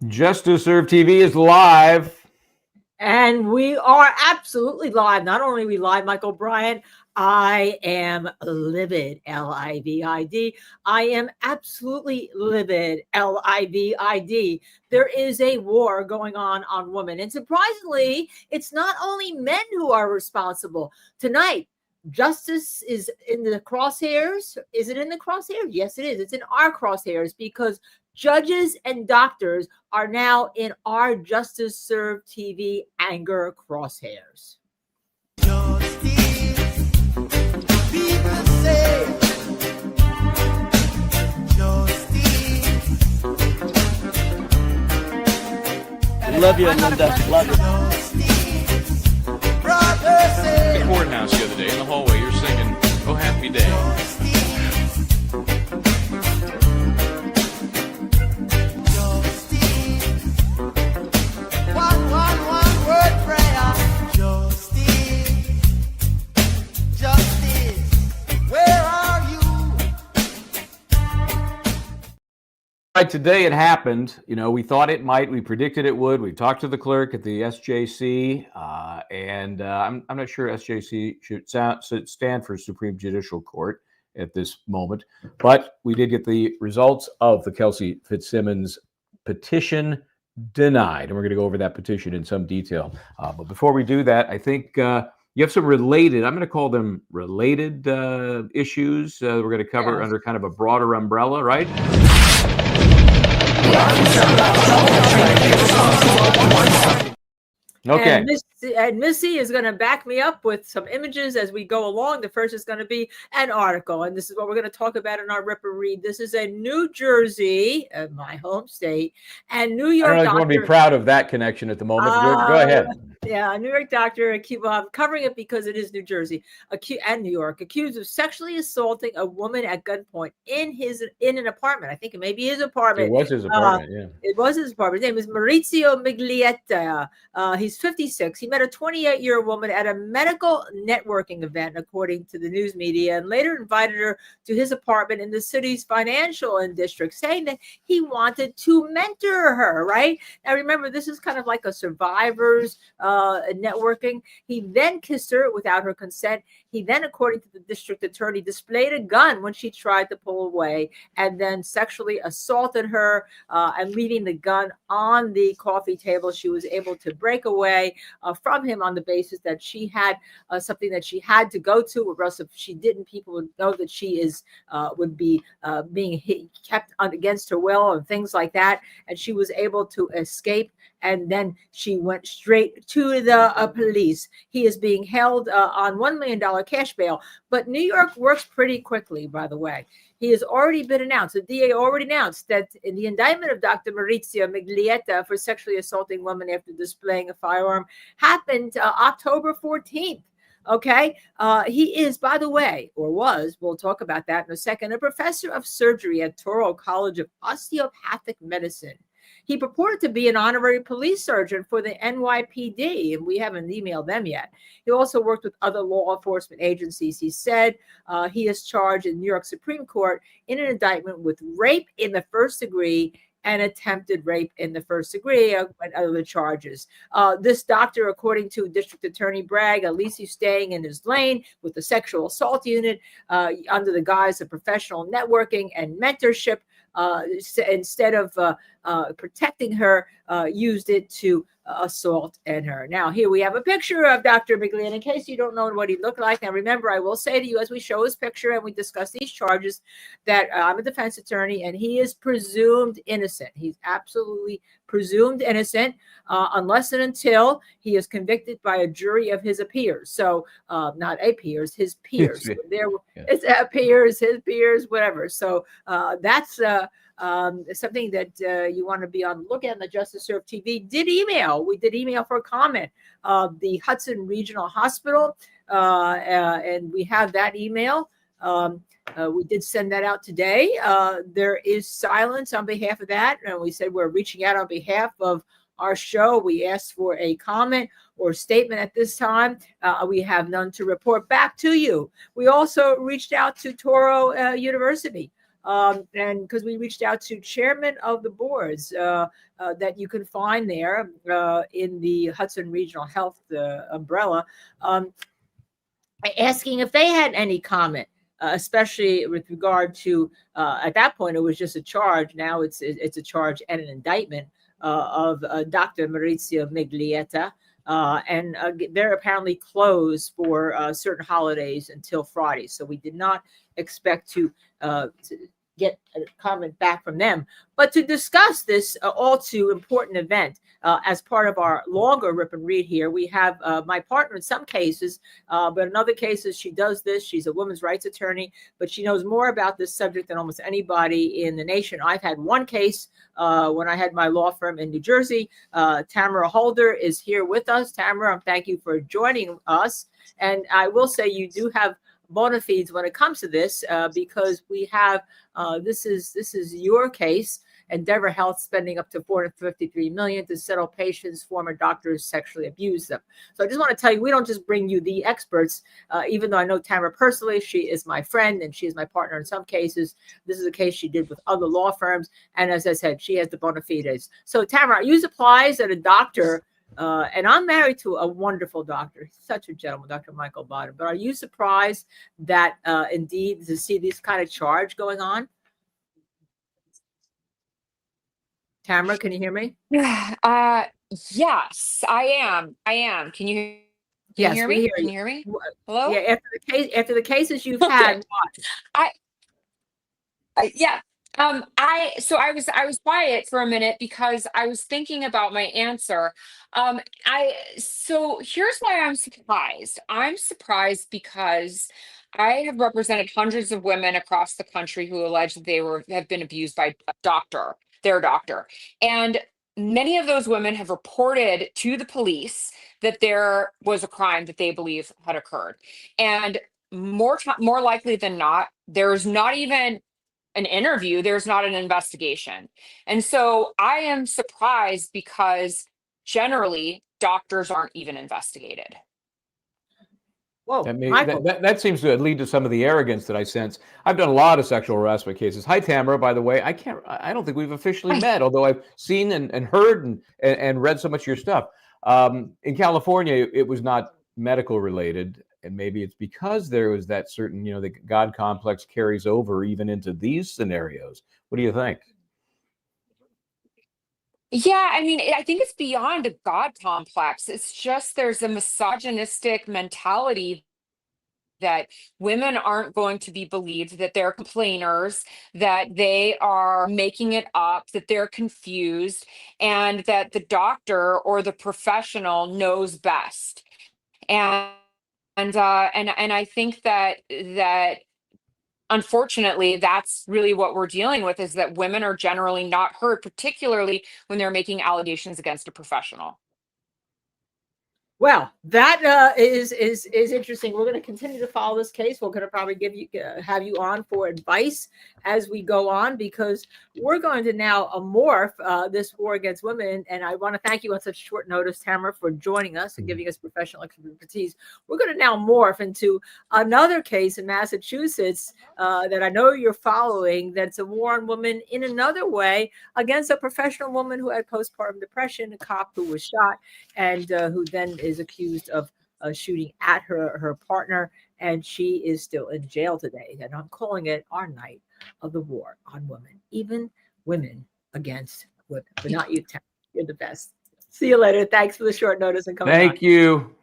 Just to Serve TV is live. And we are absolutely live. Not only are we live, Michael Bryant, I am livid, Livid. I am absolutely livid, Livid. There is a war going on women. And surprisingly, it's not only men who are responsible. Tonight, justice is in the crosshairs. Is it in the crosshairs? Yes, it is. It's in our crosshairs because judges and doctors are now in our Justice Serve TV anger crosshairs. Justice, people say, justice. Love you, Linda. Love you. Justice, brother say, Courthouse the other day in the hallway, you're singing "Oh Happy Day." One word prayer. Justice, where are you? Right, today it happened. We thought it might. We predicted it would. We talked to the clerk at the SJC, and I'm not sure SJC should stand for Supreme Judicial Court at this moment, but we did get the results of the Kelsey Fitzsimmons petition denied, and we're going to go over that petition in some detail. But before we do that, I think you have some related, I'm going to call them related issues we're going to cover under kind of a broader umbrella, right? Okay. And Missy is going to back me up with some images as we go along. The first is going to be an article, and this is what we're going to talk about in our Rip and Read. This is a New Jersey, my home state, and New York. I don't know if you want to be proud of that connection at the moment. Go ahead. Yeah, a New York doctor, I'm covering it because it is New Jersey and New York, accused of sexually assaulting a woman at gunpoint in an apartment. I think it may be his apartment. It was his apartment, yeah. It was his apartment. His name is Maurizio Miglietta. He's 56. He met a 28-year woman at a medical networking event, according to the news media, and later invited her to his apartment in the city's financial district, saying that he wanted to mentor her, right? Now, remember, this is kind of like a survivor's networking. He then kissed her without her consent. He then, according to the district attorney, displayed a gun when she tried to pull away and then sexually assaulted her and leaving the gun on the coffee table. She was able to break away from him on the basis that she had something that she had to go to, or else if she didn't, people would know that she would be being kept against her will and things like that. And she was able to escape. And then she went straight to the police. He is being held on $1 million cash bail. But New York works pretty quickly, by the way. He has already been announced. The DA already announced that in the indictment of Dr. Maurizio Miglietta for sexually assaulting women after displaying a firearm happened October 14th. Okay. He is, by the way, or was, we'll talk about that in a second, a professor of surgery at Touro College of Osteopathic Medicine. He purported to be an honorary police surgeon for the NYPD, and we haven't emailed them yet. He also worked with other law enforcement agencies. He said he is charged in New York Supreme Court in an indictment with rape in the first degree and attempted rape in the first degree and other charges. This doctor, according to District Attorney Bragg, at least he's staying in his lane with the sexual assault unit under the guise of professional networking and mentorship. Instead of protecting her, used it to assault her. Now, here we have a picture of Dr. Miglietta, in case you don't know what he looked like. Now, remember, I will say to you as we show his picture and we discuss these charges that I'm a defense attorney and he is presumed innocent. He's absolutely presumed innocent unless and until he is convicted by a jury of his peers. So not a peers, his peers. So it's peers, his peers, whatever. So that's something that you want to be on the lookout. And the Justice Serve TV did email. We did email for a comment. The Hudson Regional Hospital, and we have that email. We did send that out today. There is silence on behalf of that. And we said we're reaching out on behalf of our show. We asked for a comment or statement at this time. We have none to report back to you. We also reached out to Touro University. and because we reached out to chairman of the boards that you can find there in the Hudson Regional Health umbrella, asking if they had any comment, especially with regard to at that point it was just a charge. Now it's a charge and an indictment of Dr. Maurizio Miglietta. And they're apparently closed for certain holidays until Friday. So we did not expect to get a comment back from them. But to discuss this all too important event as part of our longer rip and read here, we have my partner in some cases, but in other cases she does this. She's a women's rights attorney, but she knows more about this subject than almost anybody in the nation. I've had one case when I had my law firm in New Jersey. Tamara Holder is here with us. Tamara, thank you for joining us. And I will say you do have bona fides when it comes to this because we have this is your case. Endeavor Health spending up to $453 million to settle patients former doctors sexually abused them. So I just want to tell you, we don't just bring you the experts, even though I know Tamara personally. She is my friend and she is my partner in some cases. This is a case she did with other law firms. And as I said, she has the bona fides. So Tamara, you supplies that a doctor, and I'm married to a wonderful doctor. He's such a gentleman, Dr. Michel Baden. But are you surprised that indeed to see this kind of charge going on? Tamara, can you hear me? Yes, I am. Can you hear me? Hear Can you. you hear me? Hello? Yeah, after the cases you've had. Yeah. I was quiet for a minute because I was thinking about my answer. So here's why I'm surprised. I'm surprised because I have represented hundreds of women across the country who allege that they have been abused by their doctor. And many of those women have reported to the police that there was a crime that they believe had occurred. And more likely than not, there's not even an interview, there's not an investigation. And so I am surprised because generally doctors aren't even investigated. Whoa, that seems to lead to some of the arrogance that I sense. I've done a lot of sexual harassment cases. Hi, Tamara, by the way. I don't think we've officially met, although I've seen and heard and read so much of your stuff. In California, it was not medical related. And maybe it's because there was that certain, the God complex carries over even into these scenarios. What do you think? Yeah, I mean, I think it's beyond a God complex. It's just there's a misogynistic mentality that women aren't going to be believed, that they're complainers, that they are making it up, that they're confused, and that the doctor or the professional knows best. And I think that unfortunately, that's really what we're dealing with, is that women are generally not heard, particularly when they're making allegations against a professional. Well, that is interesting. We're going to continue to follow this case. We're going to probably have you on for advice as we go on, because we're going to now morph this war against women. And I want to thank you on such short notice, Tamara, for joining us and giving us professional expertise. We're going to now morph into another case in Massachusetts that I know you're following. That's a war on women in another way against a professional woman who had postpartum depression, a cop who was shot, and who then is accused of shooting at her partner, and she is still in jail today. And I'm calling it our night of the war on women, even women against women. But not you, Tamara. You're the best. See you later. Thanks for the short notice and coming. Thank you.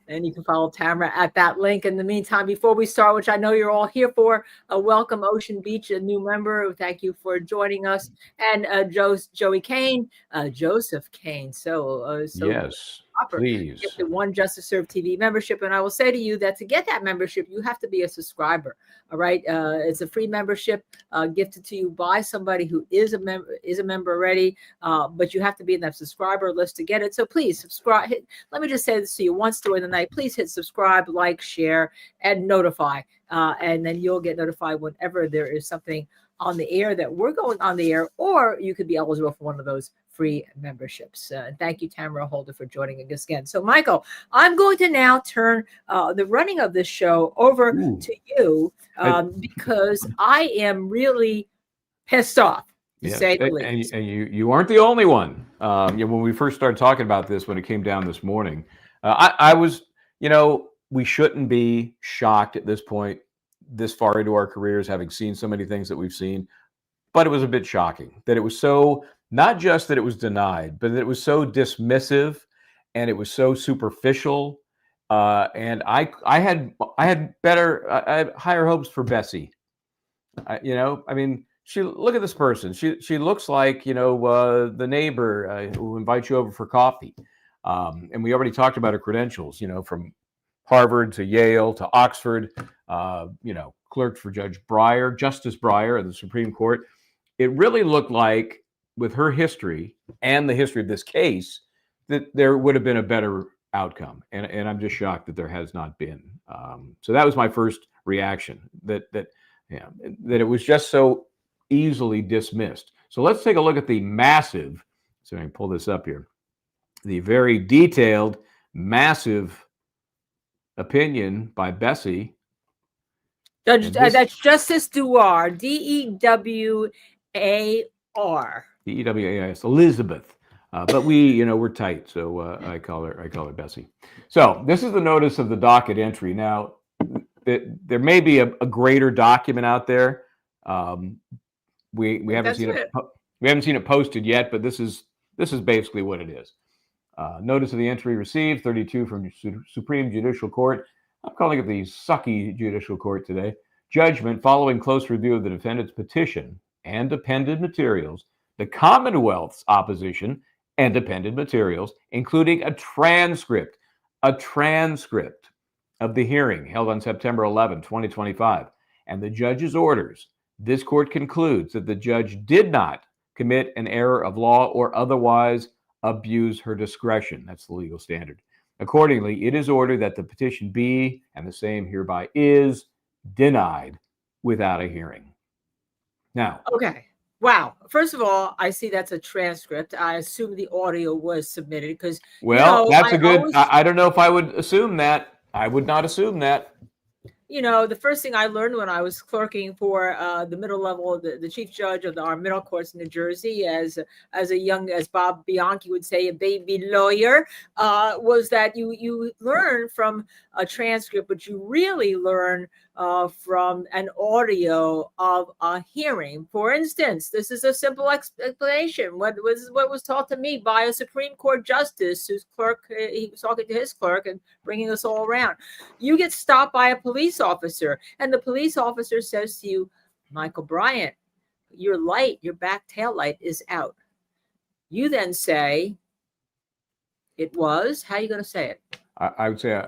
And you can follow Tamara at that link. In the meantime, before we start, which I know you're all here for, welcome Ocean Beach, a new member. Thank you for joining us. And Joseph Kane. So yes, proper. Please. Get the One Justice Served TV membership. And I will say to you that to get that membership, you have to be a subscriber. All right. It's a free membership gifted to you by somebody who is a member already. But you have to be in that subscriber list to get it. So please subscribe. Let me just say this to you once during the night. Please hit subscribe, like, share, and notify. And then you'll get notified whenever there is something on the air that we're going on the air, or you could be eligible for one of those free memberships. Thank you, Tamara Holder, for joining us again. So, Michael, I'm going to now turn the running of this show over to you because I am really pissed off, to say the least. And you aren't the only one. When we first started talking about this, when it came down this morning, I was, we shouldn't be shocked at this point, this far into our careers, having seen so many things that we've seen. But it was a bit shocking that it was so, not just that it was denied, but that it was so dismissive and it was so superficial. And I had higher hopes for Bessie. Look at this person. She looks like, the neighbor who invites you over for coffee. And we already talked about her credentials, from Harvard to Yale to Oxford, clerked for Justice Breyer of the Supreme Court. It really looked like, with her history and the history of this case, that there would have been a better outcome. And I'm just shocked that there has not been. So that was my first reaction, that it was just so easily dismissed. So let's take a look at the massive, so I can pull this up here, the very detailed, massive opinion by Bessie. That's Justice Dewar, D-E-W-A-R. D-E-W-A-R, Elizabeth. But we're tight, so I call her Bessie. So this is the notice of the docket entry. Now, there may be a greater document out there. We haven't seen it. We haven't seen it posted yet, but this is basically what it is. Notice of the entry received, 32 from Supreme Judicial Court. I'm calling it the sucky Judicial Court today. Judgment following close review of the defendant's petition and dependent materials, the Commonwealth's opposition and dependent materials, including a transcript of the hearing held on September 11, 2025, and the judge's orders. This court concludes that the judge did not commit an error of law or otherwise abuse her discretion. That's the legal standard. Accordingly, it is ordered that the petition be, and the same hereby is, denied without a hearing. Now. Okay. Wow. First of all, I see that's a transcript. I assume the audio was submitted because. Well, that's a good. I don't know if I would assume that. I would not assume that. The first thing I learned when I was clerking for the middle level, the chief judge of our middle courts in New Jersey, as Bob Bianchi would say, a baby lawyer, was that you learn from a transcript, but you really learn from an audio of a hearing. For instance, this is a simple explanation. What was taught to me by a Supreme Court justice whose clerk, he was talking to his clerk and bringing us all around. You get stopped by a police officer, and the police officer says to you, Michael Bryant, your back tail light is out. You then say, it was. How are you going to say it? I would say,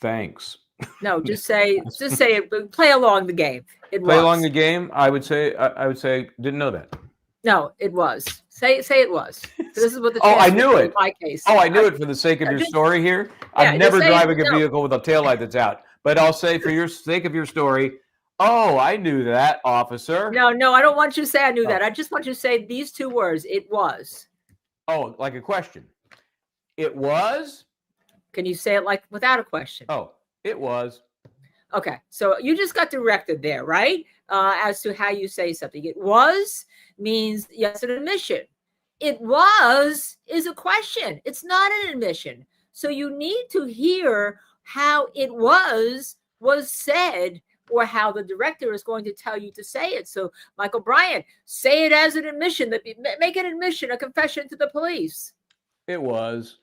thanks. No, just say it. Play along the game. Along the game. I would say, didn't know that. No, it was. Say it was. This is what the. I knew it. In my case. I knew it for the sake of your story here. I'm never driving a vehicle with a taillight that's out. But I'll say, for your sake of your story, I knew that, officer. No, I don't want you to say I knew that. I just want you to say these two words. It was. Oh, like a question. It was? Can you say it like without a question? Oh, it was. Okay, so you just got directed there, right? As to how you say something. It was means yes, an admission. It was is a question. It's not an admission. So you need to hear how it was said, or how the director is going to tell you to say it. So, Michael Bryant, say it as an admission. Make an admission, a confession to the police. It was.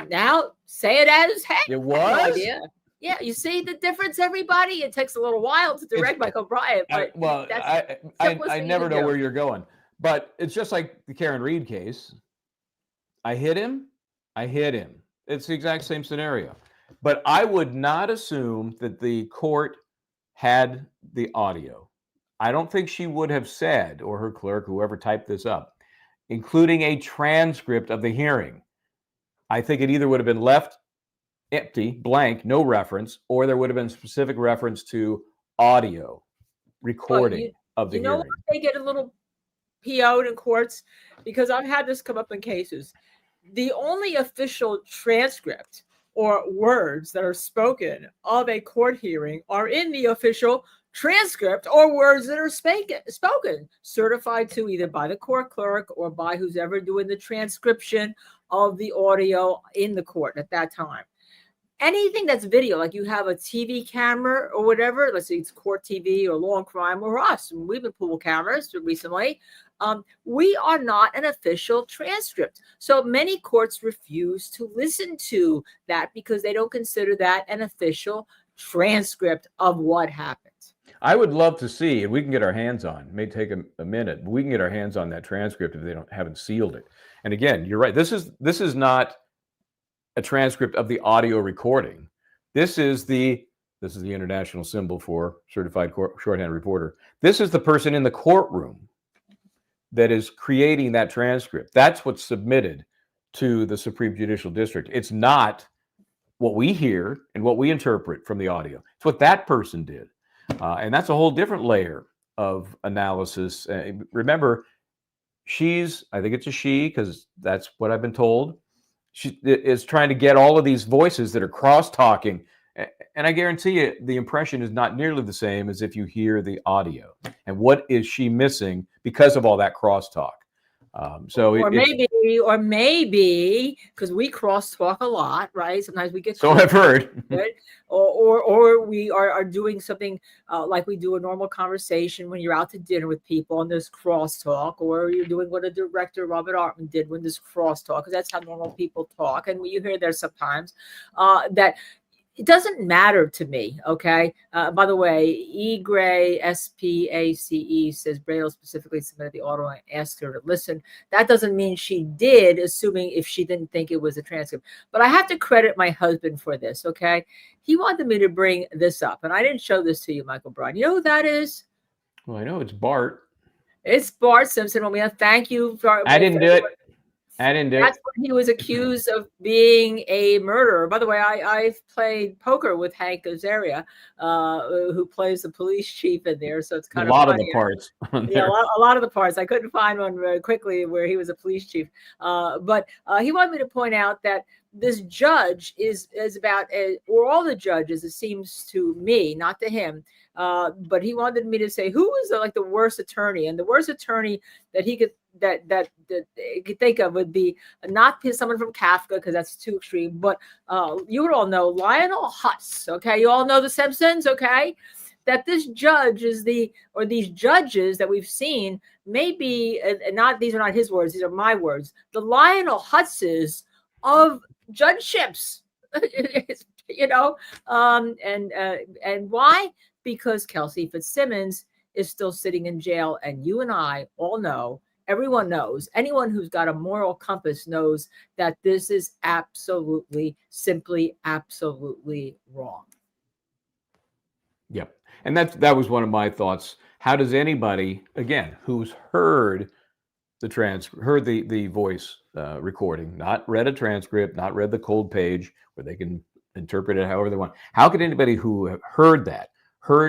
Now, say it as, hey. It was? Yeah, you see the difference, everybody? It takes a little while to direct Michael Bryant. But I never know where you're going. But it's just like the Karen Reed case. I hit him. It's the exact same scenario. But I would not assume that the court had the audio. I don't think she would have said, or her clerk, whoever typed this up, including a transcript of the hearing. I think it either would have been left empty, blank, no reference, or there would have been specific reference to audio recording of the hearing. They get a little PO'd in courts, because I've had this come up in cases. The only official transcript or words that are spoken of a court hearing are in the official transcript or words that are spoken, certified to either by the court clerk or by who's ever doing the transcription of the audio in the court at that time. Anything that's video, like you have a TV camera or whatever, let's say it's court TV or Law and Crime or us, and we've been pool cameras recently. We are not an official transcript. So many courts refuse to listen to that because they don't consider that an official transcript of what happened. I would love to see, and we can get our hands on, it may take a minute, but we can get our hands on that transcript if they haven't sealed it. And again, you're right. This is not a transcript of the audio recording. This is the international symbol for certified shorthand reporter. This is the person in the courtroom that is creating that transcript. That's what's submitted to the Supreme Judicial District. It's not what we hear and what we interpret from the audio. It's what that person did. And that's a whole different layer of analysis. Remember, I think it's a she, because that's what I've been told. She is trying to get all of these voices that are cross-talking. And I guarantee you, the impression is not nearly the same as if you hear the audio. And what is she missing because of all that crosstalk? Or maybe because we crosstalk a lot, right? Sometimes we get so I've heard, or we are doing something like we do a normal conversation when you're out to dinner with people and there's crosstalk, or you're doing what a director Robert Altman did when there's crosstalk, because that's how normal people talk, and you hear there sometimes that. It doesn't matter to me, okay? By the way, E. Gray, SPACE, says Bradel specifically submitted the audio and asked her to listen. That doesn't mean she did, assuming if she didn't think it was a transcript. But I have to credit my husband for this, okay? He wanted me to bring this up, and I didn't show this to you, Michael Bryan. You know who that is? Well, I know it's Bart. It's Bart Simpson. Well, man, thank you. I didn't do it. That's when he was accused of being a murderer. By the way, I've played poker with Hank Azaria, who plays the police chief in there. So it's kind of a lot funny. Of the parts. Yeah, a lot of the parts. I couldn't find one very quickly where he was a police chief. But he wanted me to point out that this judge is about, or all the judges, it seems to me, not to him, but he wanted me to say who was the worst attorney, and the worst attorney that he could that he could think of would be not someone from Kafka, because that's too extreme, but you would all know Lionel Hutz. Okay, you all know The Simpsons. Okay, that this judge is these judges that we've seen, maybe, and not, these are not his words, these are my words, the Lionel Hutzes of judgeships. And why? Because Kelsey Fitzsimmons is still sitting in jail, and you and I all know, everyone knows, anyone who's got a moral compass knows that this is absolutely, simply, absolutely wrong. Yep. And that was one of my thoughts. How does anybody, again, who's heard the voice recording, not read a transcript, not read the cold page where they can interpret it however they want, how could anybody who heard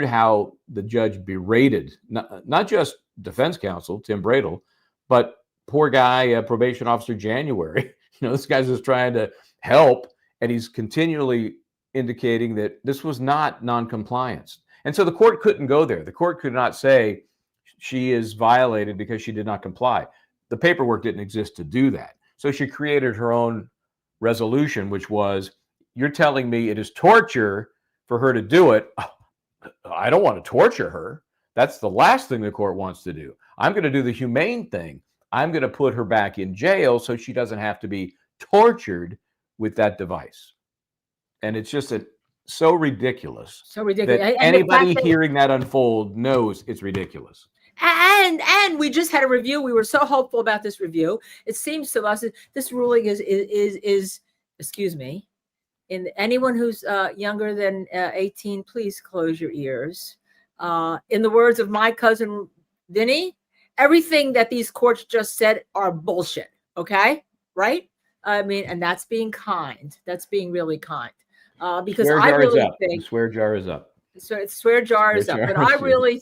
how the judge berated not just defense counsel Tim Bradel, but poor guy, probation officer January? This guy's just trying to help, and he's continually indicating that this was not noncompliance. And so the court couldn't go there. The court could not say she is violated because she did not comply. The paperwork didn't exist to do that. So she created her own resolution, which was, you're telling me it is torture for her to do it. I don't want to torture her. That's the last thing the court wants to do. I'm going to do the humane thing. I'm going to put her back in jail so she doesn't have to be tortured with that device. And it's just so ridiculous. So ridiculous. That anybody hearing that unfold knows it's ridiculous. And we just had a review. We were so hopeful about this review. It seems to us that this ruling is excuse me, in anyone who's younger than 18, please close your ears. In the words of my cousin Vinny, everything that these courts just said are bullshit. Okay, right? I mean, and that's being kind. That's being really kind. Because I really think the swear jar is up. So swear jars up. But I really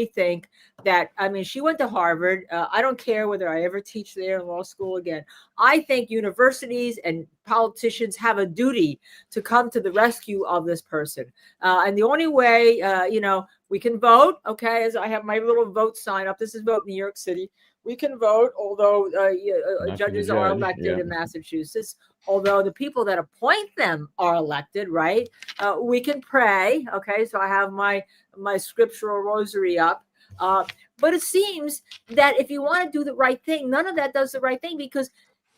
think that, I mean, she went to Harvard. I don't care whether I ever teach there in law school again. I think universities and politicians have a duty to come to the rescue of this person. And the only way, we can vote. Okay. As I have my little vote sign up. This is Vote New York City. We can vote, although judges are elected in Massachusetts. Although the people that appoint them are elected, right? We can pray. Okay, so I have my scriptural rosary up. But it seems that if you want to do the right thing, none of that does the right thing, because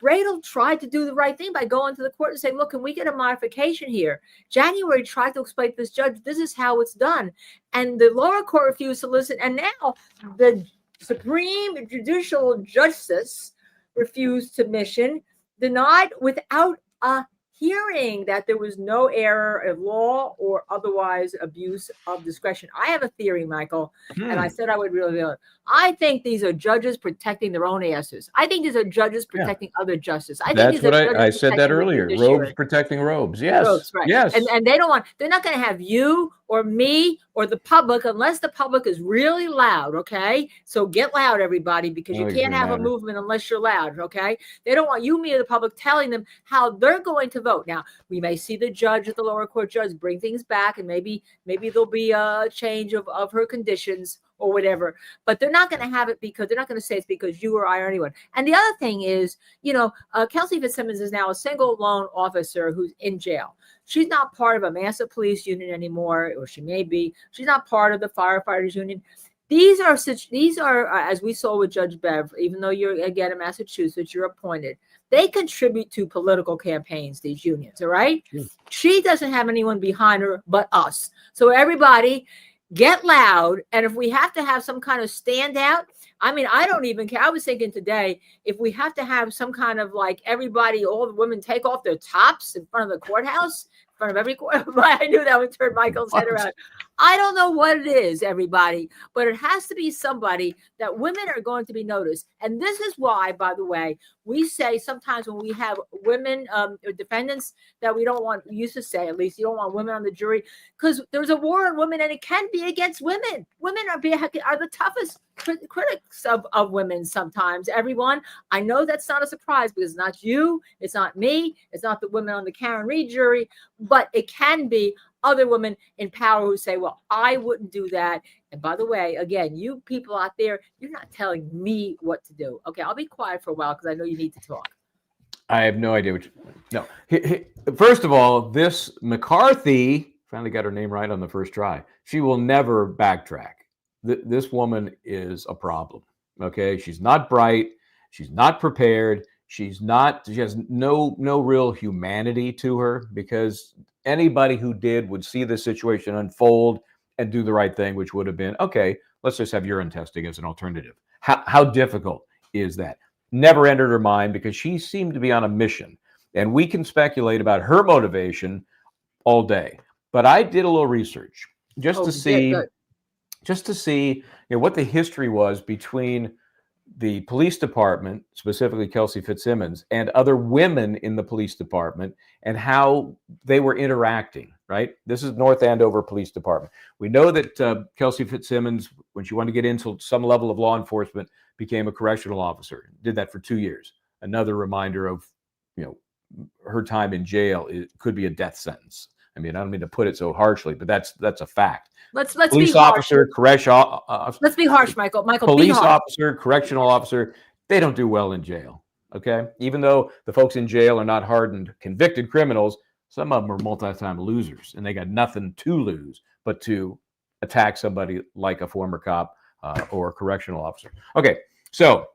Bradel tried to do the right thing by going to the court and saying, look, can we get a modification here? January tried to explain to this judge, this is how it's done. And the lower court refused to listen. And now the Supreme Judicial Justice refused submission, denied without a hearing that there was no error of law or otherwise abuse of discretion. I have a theory, Michael, and I said I would reveal it. I think these are judges protecting their own asses. I think these are judges protecting other justice. That's what I said that earlier. Robes protecting robes. Yes. Robes, right. Yes. And they're not going to have you or me or the public unless the public is really loud. Okay. So get loud, everybody, because you can't have a movement unless you're loud. Okay. They don't want you, me, or the public telling them how they're going to vote. Now, we may see the judge at the lower court judge bring things back, and maybe there'll be a change of her conditions or whatever, but they're not going to have it because they're not going to say it's because you or I or anyone. And the other thing is, Kelsey Fitzsimmons is now a single lone officer who's in jail. She's not part of a massive police union anymore, or she may be. She's not part of the firefighters union. These are, as we saw with Judge Bev, even though you're, again, in Massachusetts, you're appointed. They contribute to political campaigns, these unions, all right? She doesn't have anyone behind her but us. So everybody get loud. And if we have to have some kind of standout, I mean, I don't even care. I was thinking today, if we have to have some kind of like everybody, all the women take off their tops in front of the courthouse, in front of every court. I knew that would turn Michael's head around. I don't know what it is, everybody, but it has to be somebody that women are going to be noticed. And this is why, by the way, we say sometimes when we have women or defendants that we don't want, we used to say, at least, you don't want women on the jury, because there's a war on women and it can be against women. Women are the toughest critics of women sometimes, everyone. I know that's not a surprise because it's not you, it's not me, it's not the women on the Karen Reed jury, but it can be other women in power who say, well, I wouldn't do that. And by the way, again, you people out there, you're not telling me what to do. Okay, I'll be quiet for a while because I know you need to talk. I have no idea no. First of all, this McCarthy finally got her name right on the first try. She will never backtrack. This woman is a problem. Okay, she's not bright. She's not prepared. She has no real humanity to her, because anybody who did would see the situation unfold and do the right thing, which would have been, okay, let's just have urine testing as an alternative. How difficult is that? Never entered her mind, because she seemed to be on a mission. And we can speculate about her motivation all day. But I did a little research just to see what the history was between the police department, specifically Kelsey Fitzsimmons, and other women in the police department, and how they were interacting, right? This is North Andover Police Department. We know that Kelsey Fitzsimmons, when she wanted to get into some level of law enforcement, became a correctional officer, did that for 2 years. Another reminder of, her time in jail. It could be a death sentence. I mean, I don't mean to put it so harshly, but that's a fact. Let's police be officer, correctional. Let's be harsh, Michael. Police officer, correctional officer. They don't do well in jail. Okay, even though the folks in jail are not hardened, convicted criminals, some of them are multi-time losers, and they got nothing to lose but to attack somebody like a former cop or a correctional officer. Okay, so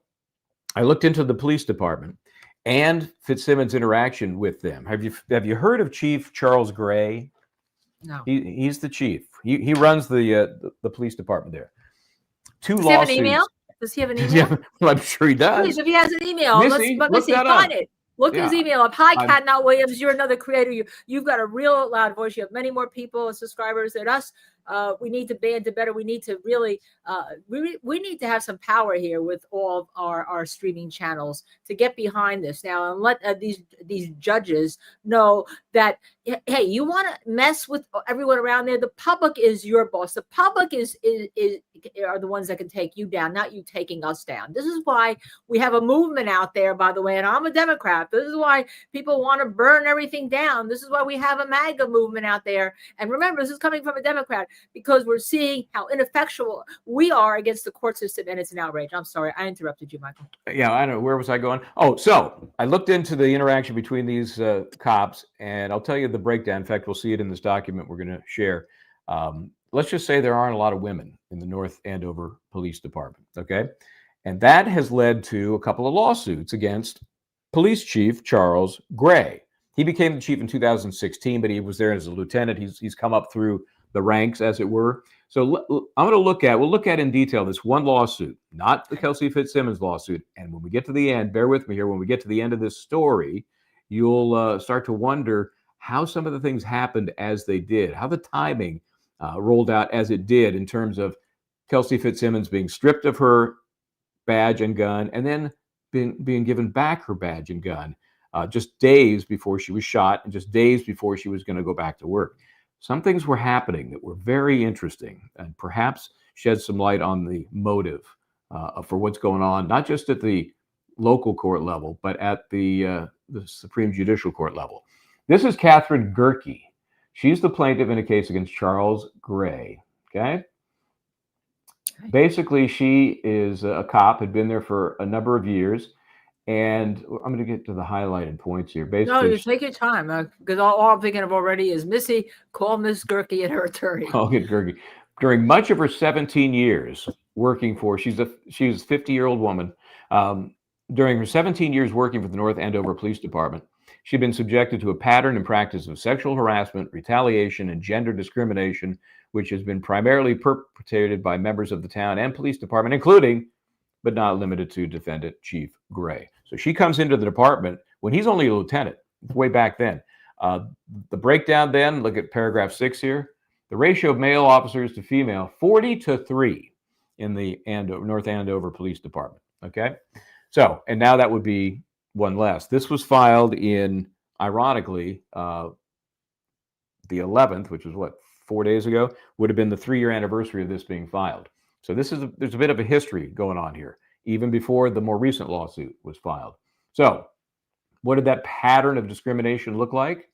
I looked into the police department and Fitzsimmons' interaction with them. Have you heard of Chief Charles Gray? No. He's the chief. He runs the police department there. Does he have an email? Does he have an email? Yeah, well, I'm sure he does. Please, if he has an email, let me see. Find it. Look his email up. Hi, Kat Williams. You're another creator. You've got a real loud voice. You have many more people, subscribers than us. we need to band together. We need to really, we need to have some power here with all of our streaming channels to get behind this now and let these judges know that, hey, you want to mess with everyone around there. The public is your boss. The public are the ones that can take you down, not you taking us down. This is why we have a movement out there, by the way, and I'm a Democrat. This is why people want to burn everything down. This is why we have a MAGA movement out there. And remember, this is coming from a Democrat, because we're seeing how ineffectual we are against the court system, and it's an outrage. I'm sorry, I interrupted you, Michael. Yeah, I don't know. Where was I going? Oh, so I looked into the interaction between these cops, and I'll tell you the breakdown. In fact, we'll see it in this document we're going to share. Let's just say there aren't a lot of women in the North Andover Police Department, okay? And that has led to a couple of lawsuits against Police Chief Charles Gray. He became the chief in 2016, but he was there as a lieutenant. He's come up through the ranks, as it were. So we'll look at in detail this one lawsuit, not the Kelsey Fitzsimmons lawsuit. And when we get to the end, bear with me here, when we get to the end of this story, you'll start to wonder how some of the things happened as they did, how the timing rolled out as it did in terms of Kelsey Fitzsimmons being stripped of her badge and gun, and then being given back her badge and gun just days before she was shot and just days before she was going to go back to work. Some things were happening that were very interesting and perhaps shed some light on the motive for what's going on, not just at the local court level, but at the Supreme Judicial Court level. This is Catherine Gerke. She's the plaintiff in a case against Charles Gray, okay? Basically, she is a cop, had been there for a number of years, and I'm going to get to the highlighted points here. Basically, no, you take your time, because all I'm thinking of already is Missy, call Miss Gerke and her attorney. I'll get Gerke. During much of her 17 years working for, she's a 50-year-old woman. During her 17 years working for the North Andover Police Department, she'd been subjected to a pattern and practice of sexual harassment, retaliation, and gender discrimination, which has been primarily perpetrated by members of the town and police department, including, but not limited to, defendant Chief Gray. So she comes into the department when he's only a lieutenant, way back then. The breakdown then, look at paragraph 6 here. The ratio of male officers to female, 40-3 in the North Andover Police Department, okay? So, and now that would be one less. This was filed in, ironically, the 11th, which was what, 4 days ago, would have been the 3-year anniversary of this being filed. So there's a bit of a history going on here, even before the more recent lawsuit was filed. So what did that pattern of discrimination look like?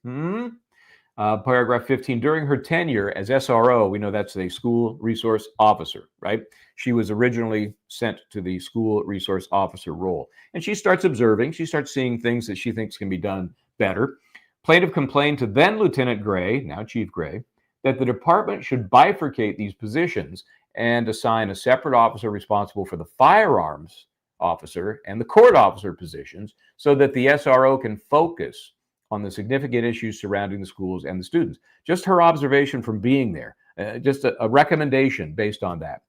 Paragraph 15, during her tenure as SRO, we know that's a school resource officer, right? She was originally sent to the school resource officer role. And she starts observing, she starts seeing things that she thinks can be done better. Plaintiff complained to then Lieutenant Gray, now Chief Gray, that the department should bifurcate these positions and assign a separate officer responsible for the firearms officer and the court officer positions so that the SRO can focus on the significant issues surrounding the schools and the students. Just her observation from being there, just a recommendation based on that.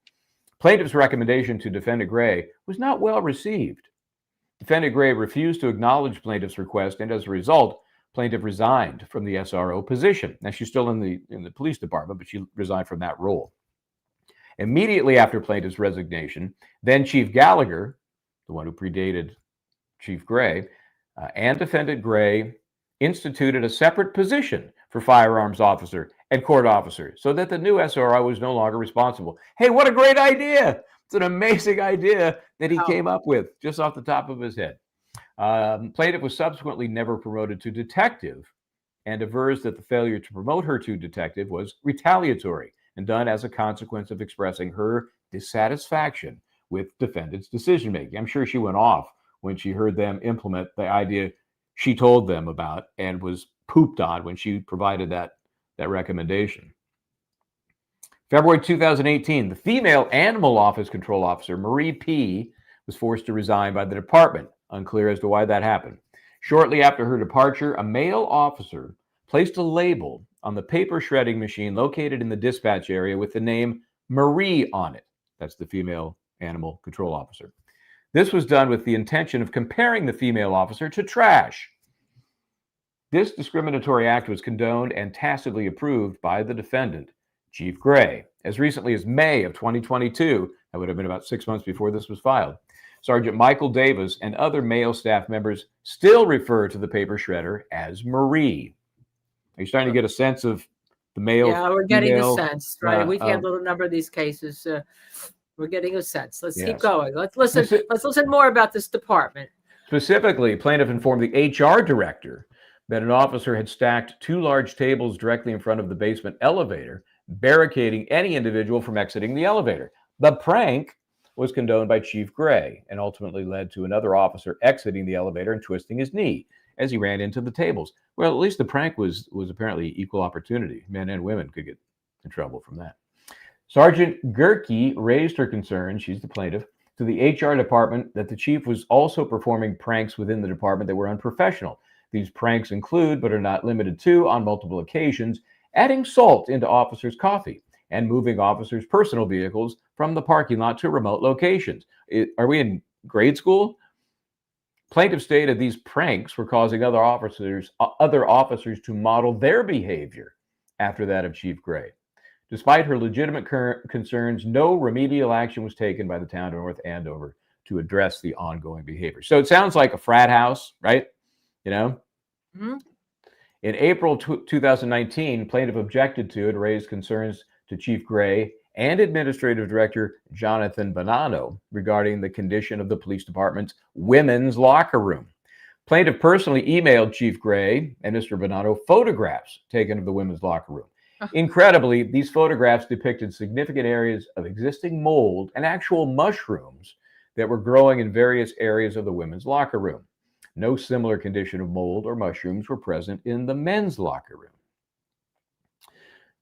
Plaintiff's recommendation to Defendant Gray was not well received. Defendant Gray refused to acknowledge plaintiff's request, and as a result, plaintiff resigned from the SRO position. Now, she's still in the police department, but she resigned from that role. Immediately after plaintiff's resignation, then Chief Gallagher, the one who predated Chief Gray, and Defendant Gray instituted a separate position for firearms officer and court officer so that the new SRO was no longer responsible. Hey, what a great idea. It's an amazing idea that he came up with just off the top of his head. Plaintiff was subsequently never promoted to detective and avers that the failure to promote her to detective was retaliatory and done as a consequence of expressing her dissatisfaction with defendant's decision-making. I'm sure she went off when she heard them implement the idea she told them about and was pooped on when she provided that recommendation. February 2018, the female animal office control officer, Marie P., was forced to resign by the department. Unclear as to why that happened. Shortly after her departure, a male officer placed a label on the paper shredding machine located in the dispatch area with the name Marie on it. That's the female animal control officer. This was done with the intention of comparing the female officer to trash. This discriminatory act was condoned and tacitly approved by the defendant, Chief Gray. As recently as May of 2022, that would have been about 6 months before this was filed, Sergeant Michael Davis and other male staff members still refer to the paper shredder as Marie. Are you starting to get a sense of the male? Yeah, we're getting a female, sense, right? We've handled a number of these cases. We're getting a sense. Let's keep Yes. going. Let's listen. Let's listen more about this department. Specifically, plaintiff informed the HR director that an officer had stacked 2 large tables directly in front of the basement elevator, barricading any individual from exiting the elevator. The prank was condoned by Chief Gray and ultimately led to another officer exiting the elevator and twisting his knee as he ran into the tables. Well, at least the prank was apparently equal opportunity. Men and women could get in trouble from that. Sergeant Gerke raised her concern, she's the plaintiff, to the HR department that the chief was also performing pranks within the department that were unprofessional. These pranks include, but are not limited to, on multiple occasions, adding salt into officers' coffee and moving officers' personal vehicles from the parking lot to remote locations. Are we in grade school? Plaintiff stated these pranks were causing other officers to model their behavior after that of Chief Gray. Despite her legitimate concerns, no remedial action was taken by the town of North Andover to address the ongoing behavior. So it sounds like a frat house, right? You know? Mhm. In April 2019, plaintiff objected to and raised concerns to Chief Gray and Administrative Director Jonathan Bonanno regarding the condition of the police department's women's locker room. Plaintiff personally emailed Chief Gray and Mr. Bonanno photographs taken of the women's locker room. Incredibly, these photographs depicted significant areas of existing mold and actual mushrooms that were growing in various areas of the women's locker room. No similar condition of mold or mushrooms were present in the men's locker room.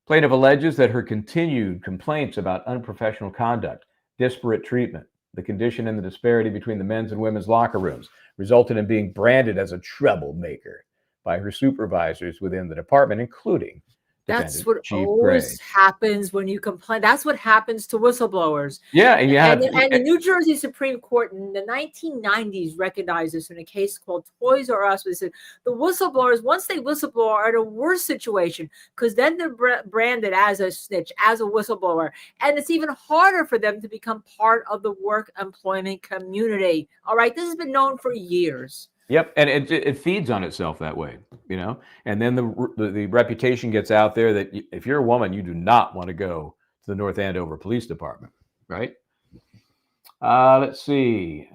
Plaintiff alleges that her continued complaints about unprofessional conduct, disparate treatment, the condition and the disparity between the men's and women's locker rooms resulted in being branded as a troublemaker by her supervisors within the department, including That's what Chief always Gray. happens when you complain. That's what happens to whistleblowers. Yeah, and you have And the New Jersey Supreme Court in the 1990s recognized this in a case called Toys R Us. They said the whistleblowers, once they whistleblow, are in a worse situation because then they're branded as a snitch, as a whistleblower. And it's even harder for them to become part of the work employment community. All right, this has been known for years. Yep, and it feeds on itself that way, you know. And then the reputation gets out there that if you're a woman, you do not want to go to the North Andover Police Department, right? Let's see.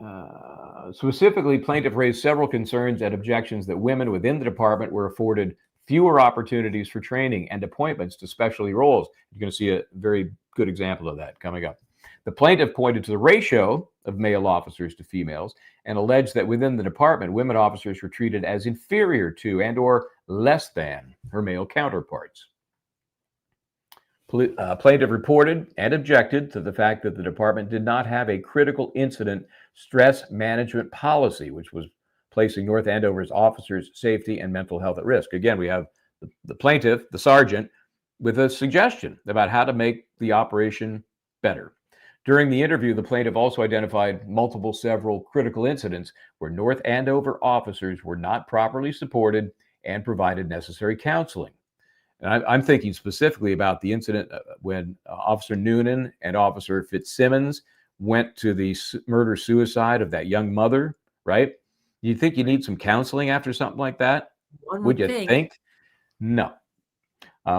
Specifically, plaintiff raised several concerns and objections that women within the department were afforded fewer opportunities for training and appointments to specialty roles. You're going to see a very good example of that coming up. The plaintiff pointed to the ratio of male officers to females and alleged that within the department, women officers were treated as inferior to and or less than her male counterparts. Plaintiff reported and objected to the fact that the department did not have a critical incident stress management policy, which was placing North Andover's officers' safety and mental health at risk. Again, we have the plaintiff, the sergeant, with a suggestion about how to make the operation better. During the interview, the plaintiff also identified several critical incidents where North Andover officers were not properly supported and provided necessary counseling. And I'm thinking specifically about the incident when Officer Noonan and Officer Fitzsimmons went to the murder-suicide of that young mother, right? You think you need some counseling after something like that? Would you think? No.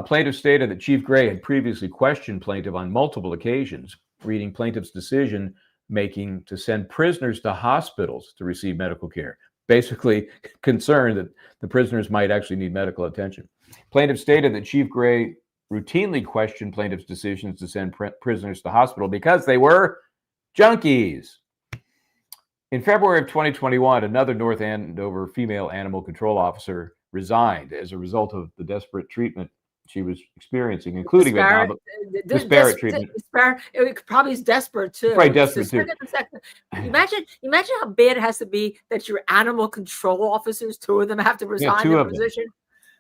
Plaintiff stated that Chief Gray had previously questioned plaintiff on multiple occasions, reading plaintiff's decision making to send prisoners to hospitals to receive medical care, basically concerned that the prisoners might actually need medical attention. Plaintiff stated that Chief Gray routinely questioned plaintiff's decisions to send prisoners to hospital because they were junkies. In February of 2021, another North Andover female animal control officer resigned as a result of the desperate treatment she was experiencing, including disparate treatment. It probably is desperate too. Right, desperate too. Imagine how bad it has to be that your animal control officers, 2 of them, have to resign their position.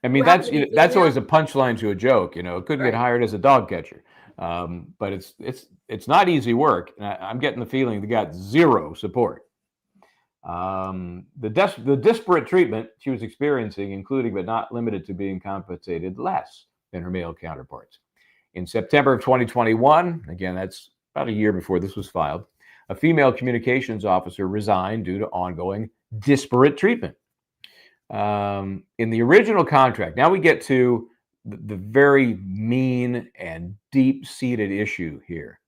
I mean, that's always a punchline to a joke. You know, it couldn't get hired as a dog catcher, but it's not easy work. And I'm getting the feeling they got zero support. The disparate treatment she was experiencing, including but not limited to being compensated less than her male counterparts. In September of 2021, again, that's about a year before this was filed, a female communications officer resigned due to ongoing disparate treatment. In the original contract, now we get to the very mean and deep-seated issue here.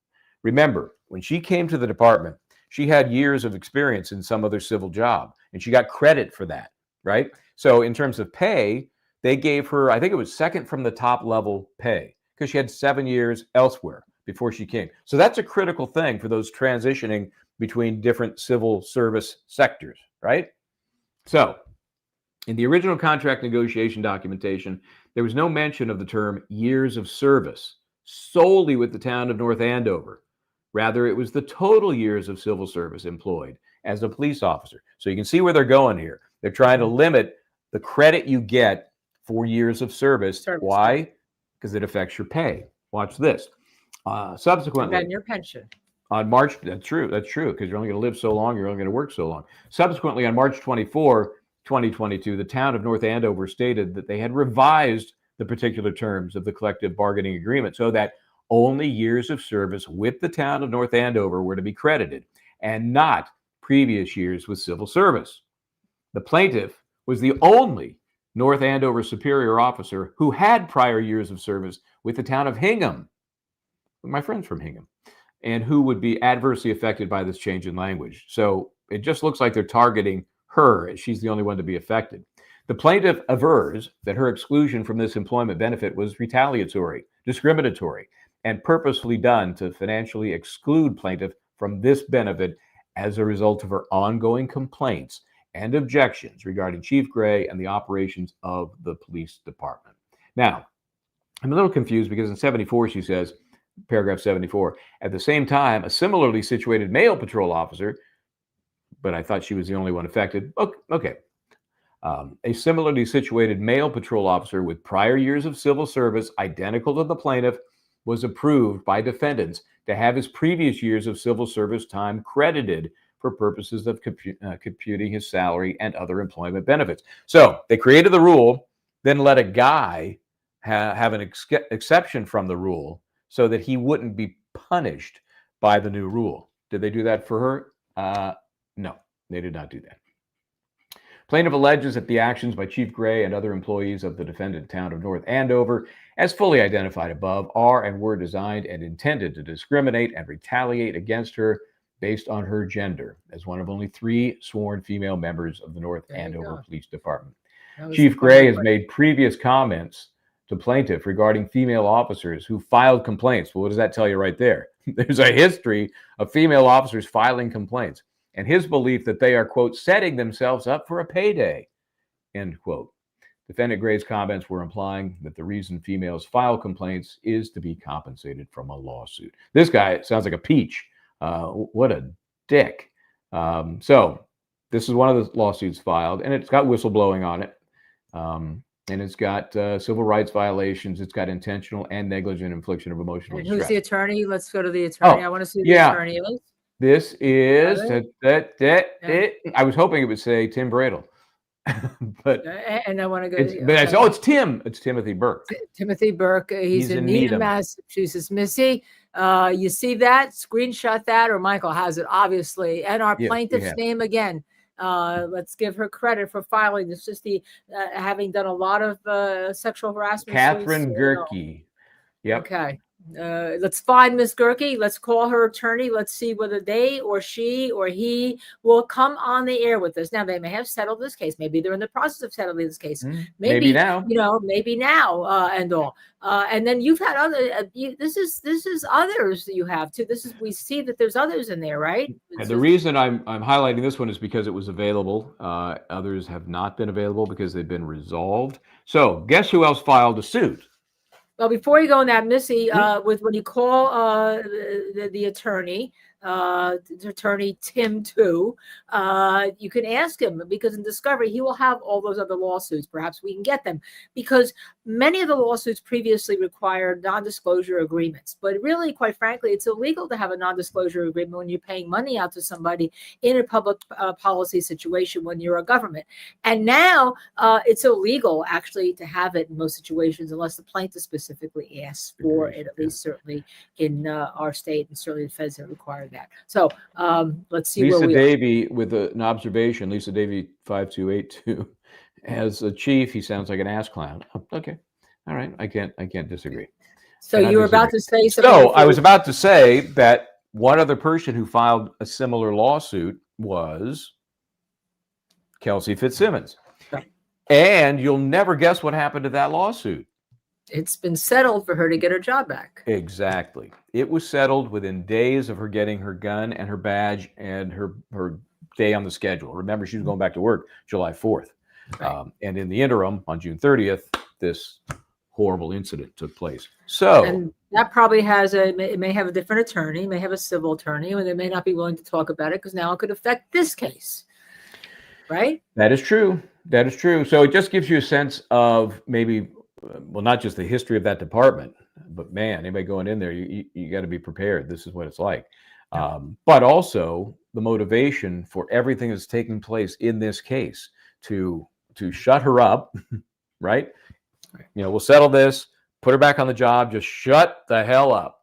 Remember, when she came to the department, she had years of experience in some other civil job, and she got credit for that, right? So in terms of pay, they gave her, I think it was second from the top level pay, because she had 7 years elsewhere before she came. So that's a critical thing for those transitioning between different civil service sectors, right? So in the original contract negotiation documentation, there was no mention of the term years of service solely with the town of North Andover. Rather, it was the total years of civil service employed as a police officer. So you can see where they're going here. They're trying to limit the credit you get for years of service. Why? Because it affects your pay. Watch this. Subsequently, And your pension. on March, that's true, because you're only going to live so long, you're only going to work so long. Subsequently, on March 24, 2022, the town of North Andover stated that they had revised the particular terms of the collective bargaining agreement so that only years of service with the town of North Andover were to be credited, and not previous years with civil service. The plaintiff was the only North Andover superior officer who had prior years of service with the town of Hingham, my friends from Hingham, and who would be adversely affected by this change in language. So it just looks like they're targeting her, as she's the only one to be affected. The plaintiff avers that her exclusion from this employment benefit was retaliatory, discriminatory, and purposefully done to financially exclude plaintiff from this benefit as a result of her ongoing complaints and objections regarding Chief Gray and the operations of the police department. Now, I'm a little confused because in 74, she says, paragraph 74, at the same time, a similarly situated male patrol officer, but I thought she was the only one affected. Okay. A similarly situated male patrol officer with prior years of civil service identical to the plaintiff was approved by defendants to have his previous years of civil service time credited for purposes of computing his salary and other employment benefits. So they created the rule, then let a guy have an exception from the rule so that he wouldn't be punished by the new rule. Did they do that for her? No, they did not do that. Plaintiff alleges that the actions by Chief Gray and other employees of the defendant town of North Andover, as fully identified above, are and were designed and intended to discriminate and retaliate against her based on her gender, as one of only 3 sworn female members of the North Andover Police Department. Chief Gray has made previous comments to plaintiff regarding female officers who filed complaints. Well, what does that tell you right there? There's a history of female officers filing complaints, and his belief that they are, quote, setting themselves up for a payday, end quote. Defendant Gray's comments were implying that the reason females file complaints is to be compensated from a lawsuit. This guy sounds like a peach. What a dick. So this is one of the lawsuits filed, and it's got whistleblowing on it. And it's got civil rights violations. It's got intentional and negligent infliction of emotional distress. Who's the attorney? Let's go to the attorney. I want to see the attorney. This is I was hoping it would say Tim Bradle, but and I want to go. It's Tim. It's Timothy Burke. Timothy Burke. He's in Needham, Massachusetts. Missy, you see that? Screenshot that, or Michael has it, obviously. And our plaintiff's name again. Let's give her credit for filing. This is the having done a lot of sexual harassment. Catherine Gerke. Yep. Okay. Let's find Miss Gerke. Let's call her attorney. Let's see whether they or she or he will come on the air with us. Now, they may have settled this case. Maybe they're in the process of settling this case. Maybe now. Maybe now and all. And then you've had other. This is others that you have too. We see that there's others in there, right? And the reason I'm highlighting this one is because it was available. Others have not been available because they've been resolved. So guess who else filed a suit? Well, before you go on that, Missy, when you call the attorney, attorney Tim too. You can ask him, because in discovery he will have all those other lawsuits. Perhaps we can get them, because many of the lawsuits previously required non-disclosure agreements. But really, quite frankly, it's illegal to have a non-disclosure agreement when you're paying money out to somebody in a public policy situation when you're a government. And now it's illegal actually to have it in most situations unless the plaintiff specifically asks for it, at least certainly in our state, and certainly the feds have required that. So let's see Lisa where we Davey with an observation. Lisa Davey 5282. As a chief, he sounds like an ass clown. Okay, all right. I can't disagree. So Cannot you were about disagree. to say something. So I was about to say that one other person who filed a similar lawsuit was Kelsey Fitzsimmons. Right. And you'll never guess what happened to that lawsuit. It's been settled for her to get her job back. Exactly. It was settled within days of her getting her gun and her badge and her day on the schedule. Remember, she was going back to work July 4th. Right. And in the interim, on June 30th, this horrible incident took place. So, and that probably it may have a different attorney, may have a civil attorney, and they may not be willing to talk about it because now it could affect this case. Right? That is true. That is true. So it just gives you a sense of maybe, well, not just the history of that department, but man, anybody going in there, you got to be prepared. This is what it's like. But also the motivation for everything that's taking place in this case to shut her up, right? You know, we'll settle this, put her back on the job, just shut the hell up.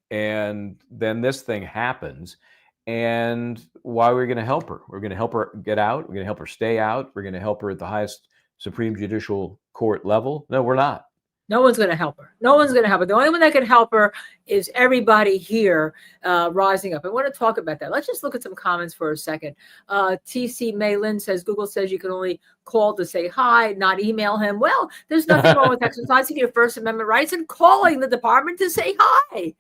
And then this thing happens. And why are we going to help her? We're going to help her get out. We're going to help her stay out. We're going to help her at the highest Supreme Judicial Court level. No, we're not. No one's going to help her. No one's going to help her. The only one that can help her is everybody here rising up. I want to talk about that. Let's just look at some comments for a second. TC Maylin says, Google says you can only call to say hi, not email him. Well, there's nothing wrong with exercising your First Amendment rights and calling the department to say hi.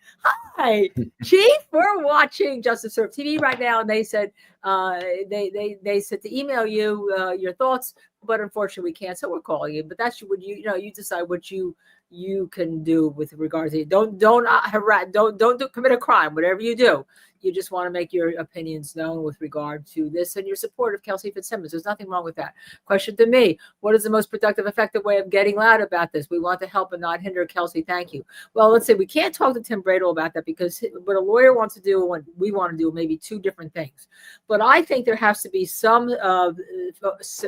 Hi, Chief. We're watching Justice Serve TV right now, and they said they said to email you your thoughts, but unfortunately we can't, so we're calling you. But that's what you decide what you can do with regards to don't commit a crime. Whatever you do, you just want to make your opinions known with regard to this and your support of Kelsey Fitzsimmons. There's nothing wrong with that. Question to me: what is the most productive, effective way of getting loud about this? We want to help and not hinder. Kelsey, thank you. Well, let's say we can't talk to Tim Bradel about that because what a lawyer wants to do and what we want to do may be two different things. But I think there has to be some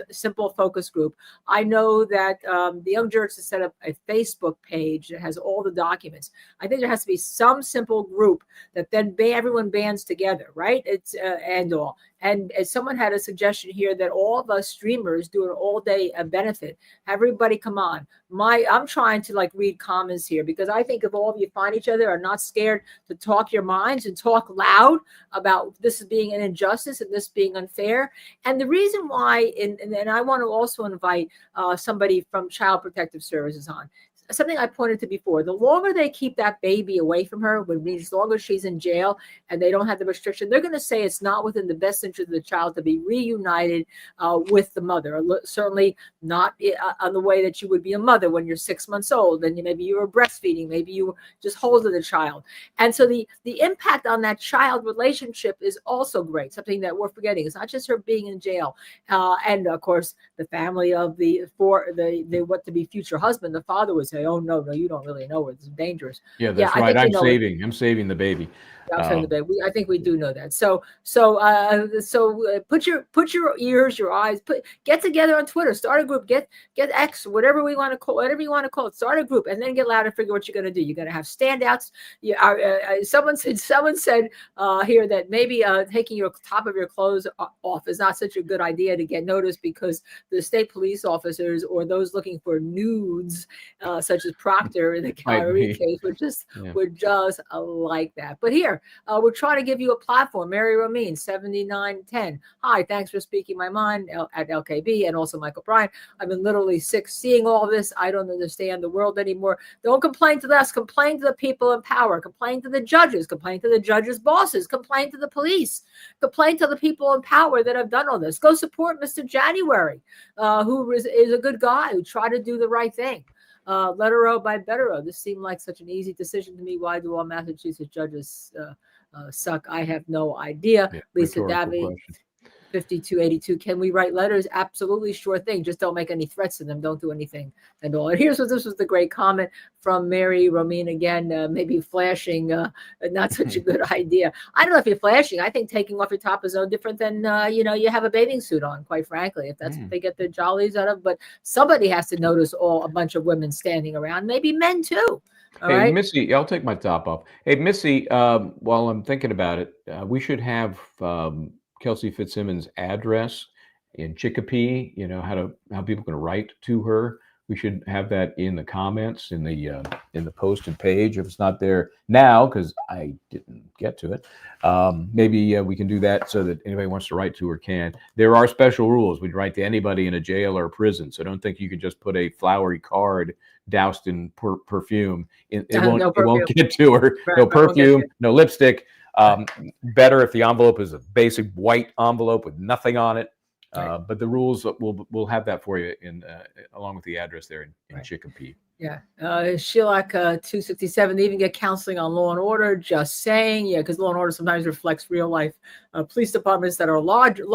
simple focus group. I know that the Young Jurors has set up a Facebook page that has all the documents. I think there has to be some simple group that then everyone bands together, right? It's and all. And as someone had a suggestion here that all of us streamers do an all-day benefit. Everybody come on. I'm trying to read comments here because I think if all of you find each other are not scared to talk your minds and talk loud about this as being an injustice and this being unfair. And the reason why, and I want to also invite somebody from Child Protective Services on. Something I pointed to before, the longer they keep that baby away from her, as long as she's in jail and they don't have the restriction, they're going to say it's not within the best interest of the child to be reunited with the mother. Certainly not on the way that you would be a mother when you're 6 months old and maybe you were breastfeeding, maybe you were just holding the child. And so the impact on that child relationship is also great, something that we're forgetting. It's not just her being in jail. And of course, the family of the what to be future husband, the father was say, oh no, you don't really know it. It's dangerous. Yeah, that's right. I'm saving the baby. I'm the baby. I think we do know that. So put your ears, your eyes, get together on Twitter, start a group, get X, whatever you want to call it, start a group, and then get loud and figure what you're going to do. You're going to have standouts. Someone said here that maybe taking your top of your clothes off is not such a good idea to get noticed because the state police officers or those looking for nudes, such as Proctor in the Kyrie case, would just like that. But here, we're trying to give you a platform. Mary Ramin, 7910. Hi, thanks for speaking my mind at LKB, and also Michael Bryant. I've been literally sick seeing all this. I don't understand the world anymore. Don't complain to us. Complain to the people in power. Complain to the judges. Complain to the judges' bosses. Complain to the police. Complain to the people in power that have done all this. Go support Mr. January, who is a good guy who tried to do the right thing. Letter O by Better O. This seemed like such an easy decision to me. Why do all Massachusetts judges suck? I have no idea. Yeah, Lisa rhetorical Davy, question. 5282. Can we write letters? Absolutely, sure thing. Just don't make any threats to them. Don't do anything and all. And this was the great comment from Mary Romine again. Maybe flashing, not such a good idea. I don't know if you're flashing. I think taking off your top is no different than you have a bathing suit on. Quite frankly, if that's what they get their jollies out of. But somebody has to notice a bunch of women standing around. Maybe men too. All Hey, right. Missy, I'll take my top off. Hey, Missy, while I'm thinking about it, we should have Kelsey Fitzsimmons' address in Chicopee. How people can write to her. We should have that in the comments in the posted page. If it's not there now, because I didn't get to it, maybe we can do that so that anybody who wants to write to her can. There are special rules. We'd write to anybody in a jail or a prison, so don't think you can just put a flowery card doused in perfume. It won't get to her. Right, No perfume, no lipstick. Better if the envelope is a basic white envelope with nothing on it. Right. But the rules we'll have that for you along with the address there in Chicopee. Yeah. Shilak 267. They even get counseling on law and order. Just saying. Yeah, because law and order sometimes reflects real life. Police departments that are larger. In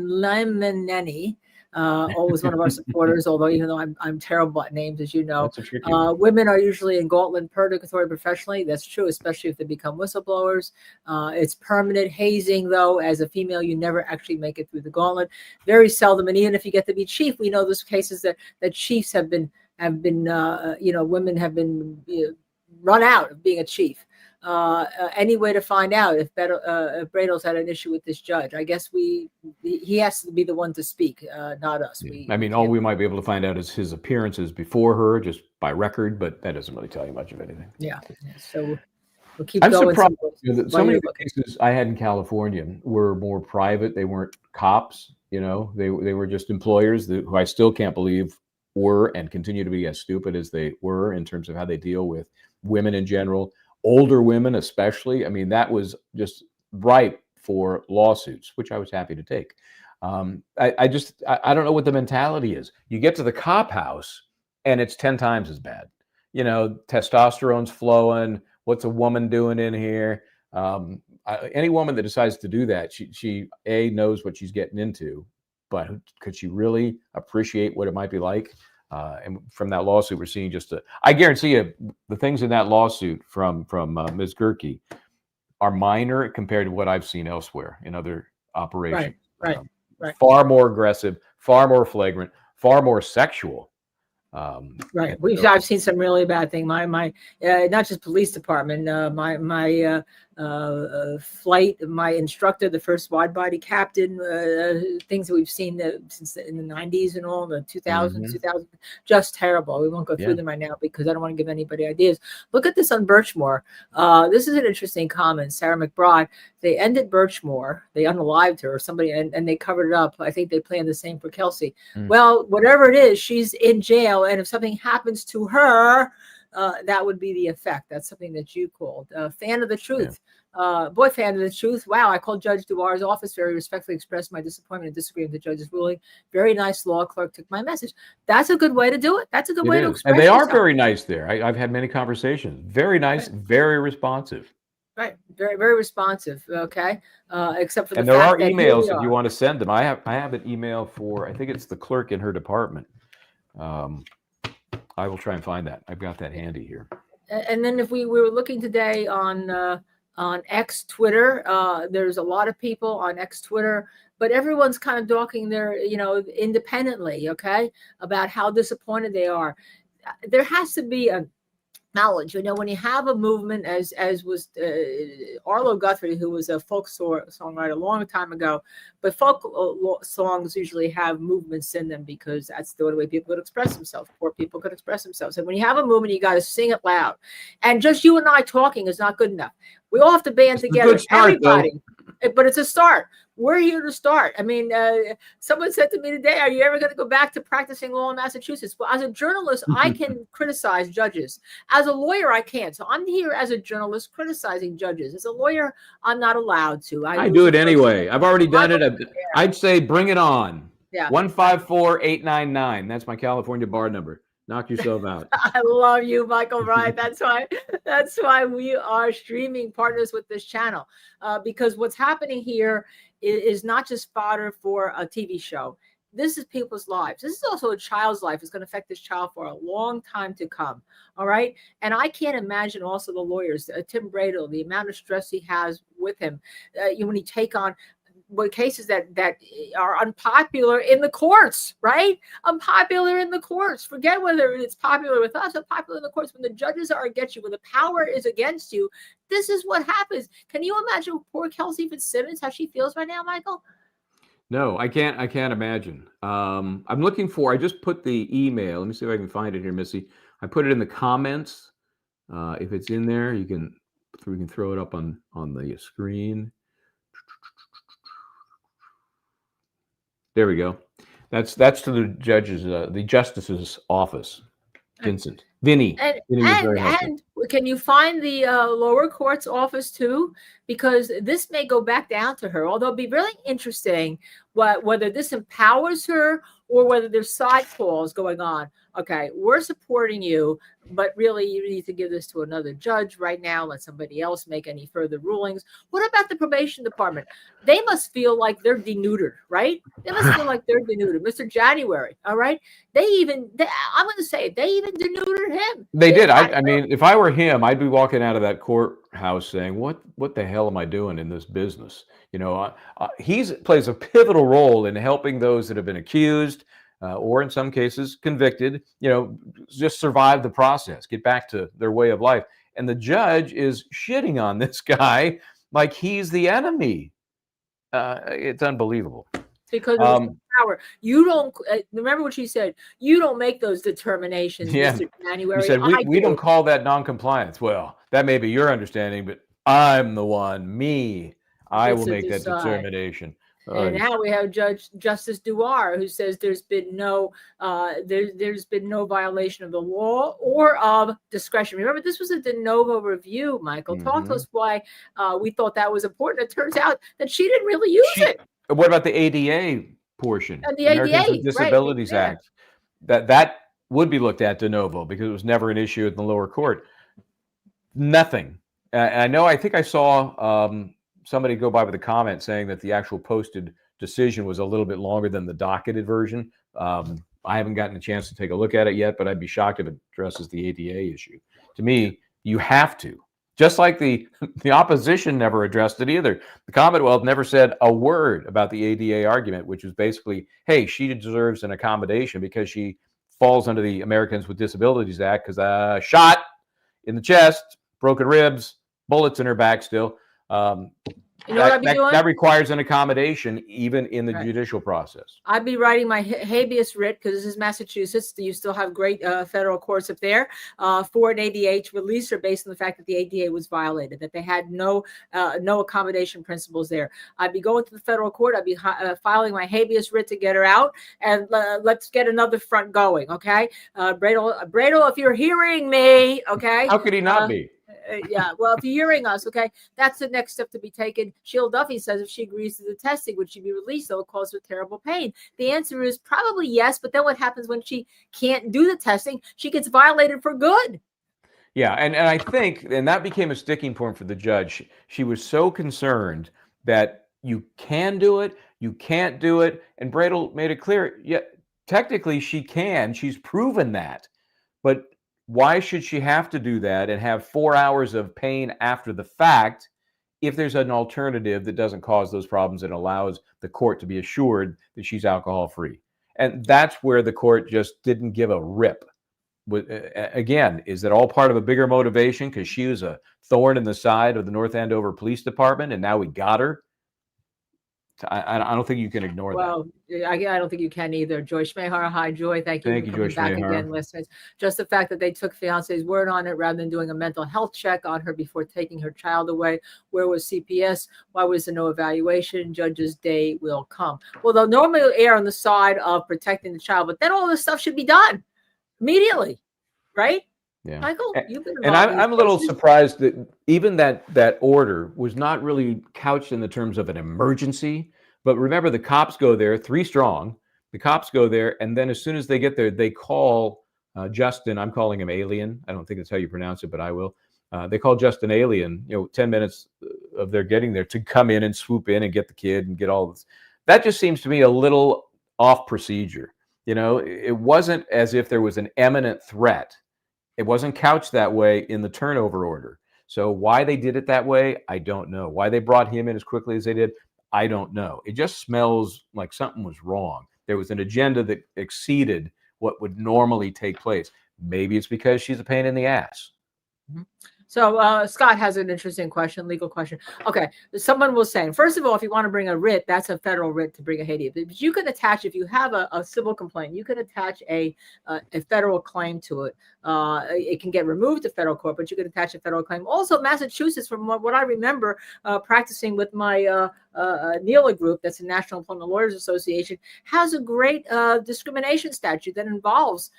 Lemonenny. Always one of our supporters, although even though I'm terrible at names, as you know. That's a tricky one. Women are usually in Gauntlet purgatory professionally. That's true, especially if they become whistleblowers. It's permanent hazing, though. As a female, you never actually make it through the gauntlet. Very seldom, and even if you get to be chief, we know there's cases that chiefs have been women have been run out of being a chief. Any way to find out if Bradel's had an issue with this judge? I guess he has to be the one to speak, not us. Yeah. All we might be able to find out is his appearances before her, just by record, but that doesn't really tell you much of anything. Yeah. So we'll keep I'm going. surprised that so many of the cases I had in California were more private. They weren't cops. They were just employers who I still can't believe were and continue to be as stupid as they were in terms of how they deal with women in general. Older women, especially. That was just ripe for lawsuits, which I was happy to take. I don't know what the mentality is. You get to the cop house and it's 10 times as bad. Testosterone's flowing. What's a woman doing in here? Any woman that decides to do that, she knows what she's getting into, but could she really appreciate what it might be like? And from that lawsuit, we're seeing I guarantee you the things in that lawsuit from Ms. Gerke are minor compared to what I've seen elsewhere in other operations. Right. Far more aggressive, far more flagrant, far more sexual. Right. I've seen some really bad thing. My not just police department. My flight, my instructor, the first wide body captain, things that we've seen since in the 90s and all, the 2000s, 2000, just terrible. We won't go through them right now because I don't want to give anybody ideas. Look at this on Birchmore. This is an interesting comment. Sarah McBride, they ended Birchmore, they unalived her or somebody, and they covered it up. I think they planned the same for Kelsey. Well, whatever it is, she's in jail, and if something happens to her, that would be the effect. That's something that you called. Fan of the truth. Fan of the truth. Wow, I called Judge Duar's office, very respectfully expressed my disappointment and disagreement with the judge's ruling. Very nice law clerk took my message. That's a good way to do it. That's a good way to express And they yourself. are very nice there. I've had many conversations. Very nice, very responsive. Right. Very, very responsive. Okay. Except for the and there fact are that emails if you want to send them. I have an email for, I think it's the clerk in her department. I will try and find that. I've got that handy here. And then if we were looking today on X Twitter, there's a lot of people on X Twitter, but everyone's kind of talking there, independently, okay, about how disappointed they are. There has to be a knowledge, when you have a movement as was Arlo Guthrie, who was a folk songwriter a long time ago, but folk songs usually have movements in them because that's the way people could express themselves. Poor people could express themselves. And when you have a movement, you got to sing it loud. And just you and I talking is not good enough. We all have to band together, everybody. But it's a start. We're here to start. Someone said to me today, are you ever going to go back to practicing law in Massachusetts? Well, as a journalist, I can criticize judges. As a lawyer, I can't. So I'm here as a journalist criticizing judges. As a lawyer, I'm not allowed to. I do it anyway. I've already done it. I'd say bring it on. Yeah. 154-899. That's my California bar number. Knock yourself out. I love you, Michael Bryant. That's why we are streaming partners with this channel, because what's happening here is not just fodder for a TV show. This is people's lives. This is also a child's life. It's going to affect this child for a long time to come. All right. And I can't imagine also the lawyers, Tim Bradel, the amount of stress he has with him when he take on cases that are unpopular in the courts, right? Unpopular in the courts. Forget whether it's popular with us, unpopular in the courts. When the judges are against you, when the power is against you, this is what happens. Can you imagine poor Kelsey Fitzsimmons, how she feels right now, Michael? No, I can't imagine. I'm looking for, I just put the email. Let me see if I can find it here, Missy. I put it in the comments. If it's in there, we can throw it up on the screen. There we go. That's to the judge's, the justice's office. Vincent. Vinny. And can you find the lower court's office too? Because this may go back down to her. Although it'd be really interesting whether this empowers her or whether there's side calls going on. Okay, we're supporting you, but really you need to give this to another judge right now. Let somebody else make any further rulings. What about the probation department? They must feel like they're denuded, right? They must feel like they're denuded. Mr. January, all right? I'm going to say, they even denuded him. They did. I mean, if I were him, I'd be walking out of that courthouse saying, what the hell am I doing in this business? You know, he plays a pivotal role in helping those that have been accused, or in some cases convicted, just survive the process, get back to their way of life. And the judge is shitting on this guy like he's the enemy. It's unbelievable. Because of power. You don't remember what she said. You don't make those determinations, yeah. Mr. January. He said, we don't call that noncompliance. Well, that may be your understanding, but I'm the one, I will make that determination. And now we have Justice Duar, who says there's been no violation of the law or of discretion. Remember, this was a de novo review, Michael. Talk to us why we thought that was important. It turns out that she didn't really use it. What about the ADA portion? And the Americans ADA, with Disabilities Act. That would be looked at de novo because it was never an issue in the lower court. Nothing. I think I saw somebody go by with a comment saying that the actual posted decision was a little bit longer than the docketed version. I haven't gotten a chance to take a look at it yet, but I'd be shocked if it addresses the ADA issue. To me, you have to. Just like the opposition never addressed it either. The Commonwealth never said a word about the ADA argument, which was basically, hey, she deserves an accommodation because she falls under the Americans with Disabilities Act because shot in the chest, broken ribs, bullets in her back still. That requires an accommodation even in the judicial process. I'd be writing my habeas writ, because this is Massachusetts. You still have great federal courts up there for an ADA to release her based on the fact that the ADA was violated, that they had no accommodation principles there. I'd be going to the federal court. I'd be filing my habeas writ to get her out, and let's get another front going. Okay, Bradel, if you're hearing me, okay. How could he not be? Yeah, well, if you're hearing us, okay, that's the next step to be taken. Sheila Duffy says if she agrees to the testing, would she be released? That would cause her terrible pain. The answer is probably yes, but then what happens when she can't do the testing? She gets violated for good. Yeah, and I think, and that became a sticking point for the judge. She was so concerned that you can do it, you can't do it, and Bradel made it clear, yeah, technically she can. She's proven that, but why should she have to do that and have 4 hours of pain after the fact if there's an alternative that doesn't cause those problems and allows the court to be assured that she's alcohol free? And that's where the court just didn't give a rip. Again, is that all part of a bigger motivation because she was a thorn in the side of the North Andover Police Department and now we got her? I don't think you can ignore that. Well, I don't think you can either. Joy Schmehar, hi, Joy. Thank you for coming Joy back Schmehar. again, listeners. Just the fact that they took fiance's word on it rather than doing a mental health check on her before taking her child away. Where was CPS? Why was there no evaluation? Judge's day will come. Well, they'll normally err on the side of protecting the child, but then all this stuff should be done immediately, right? Yeah. Michael, you've been and I'm a little surprised that even that order was not really couched in the terms of an emergency. But remember, the cops go there 3 strong. The cops go there, and then as soon as they get there, they call Justin, I'm calling him Alien. I don't think that's how you pronounce it, but I will. They call Justin Alien, 10 minutes of their getting there to come in and swoop in and get the kid and get all this. That just seems to me a little off procedure. It wasn't as if there was an imminent threat. It wasn't couched that way in the turnover order. So why they did it that way, I don't know. Why they brought him in as quickly as they did, I don't know. It just smells like something was wrong. There was an agenda that exceeded what would normally take place. Maybe it's because she's a pain in the ass. Mm-hmm. So Scott has an interesting question, legal question. Okay, someone was saying, first of all, if you want to bring a writ, that's a federal writ to bring a habeas. But you can attach, if you have a civil complaint, you can attach a federal claim to it. It can get removed to federal court, but you can attach a federal claim. Also, Massachusetts, from what I remember, practicing with my NELA group, that's the National Employment Lawyers Association, has a great discrimination statute that involves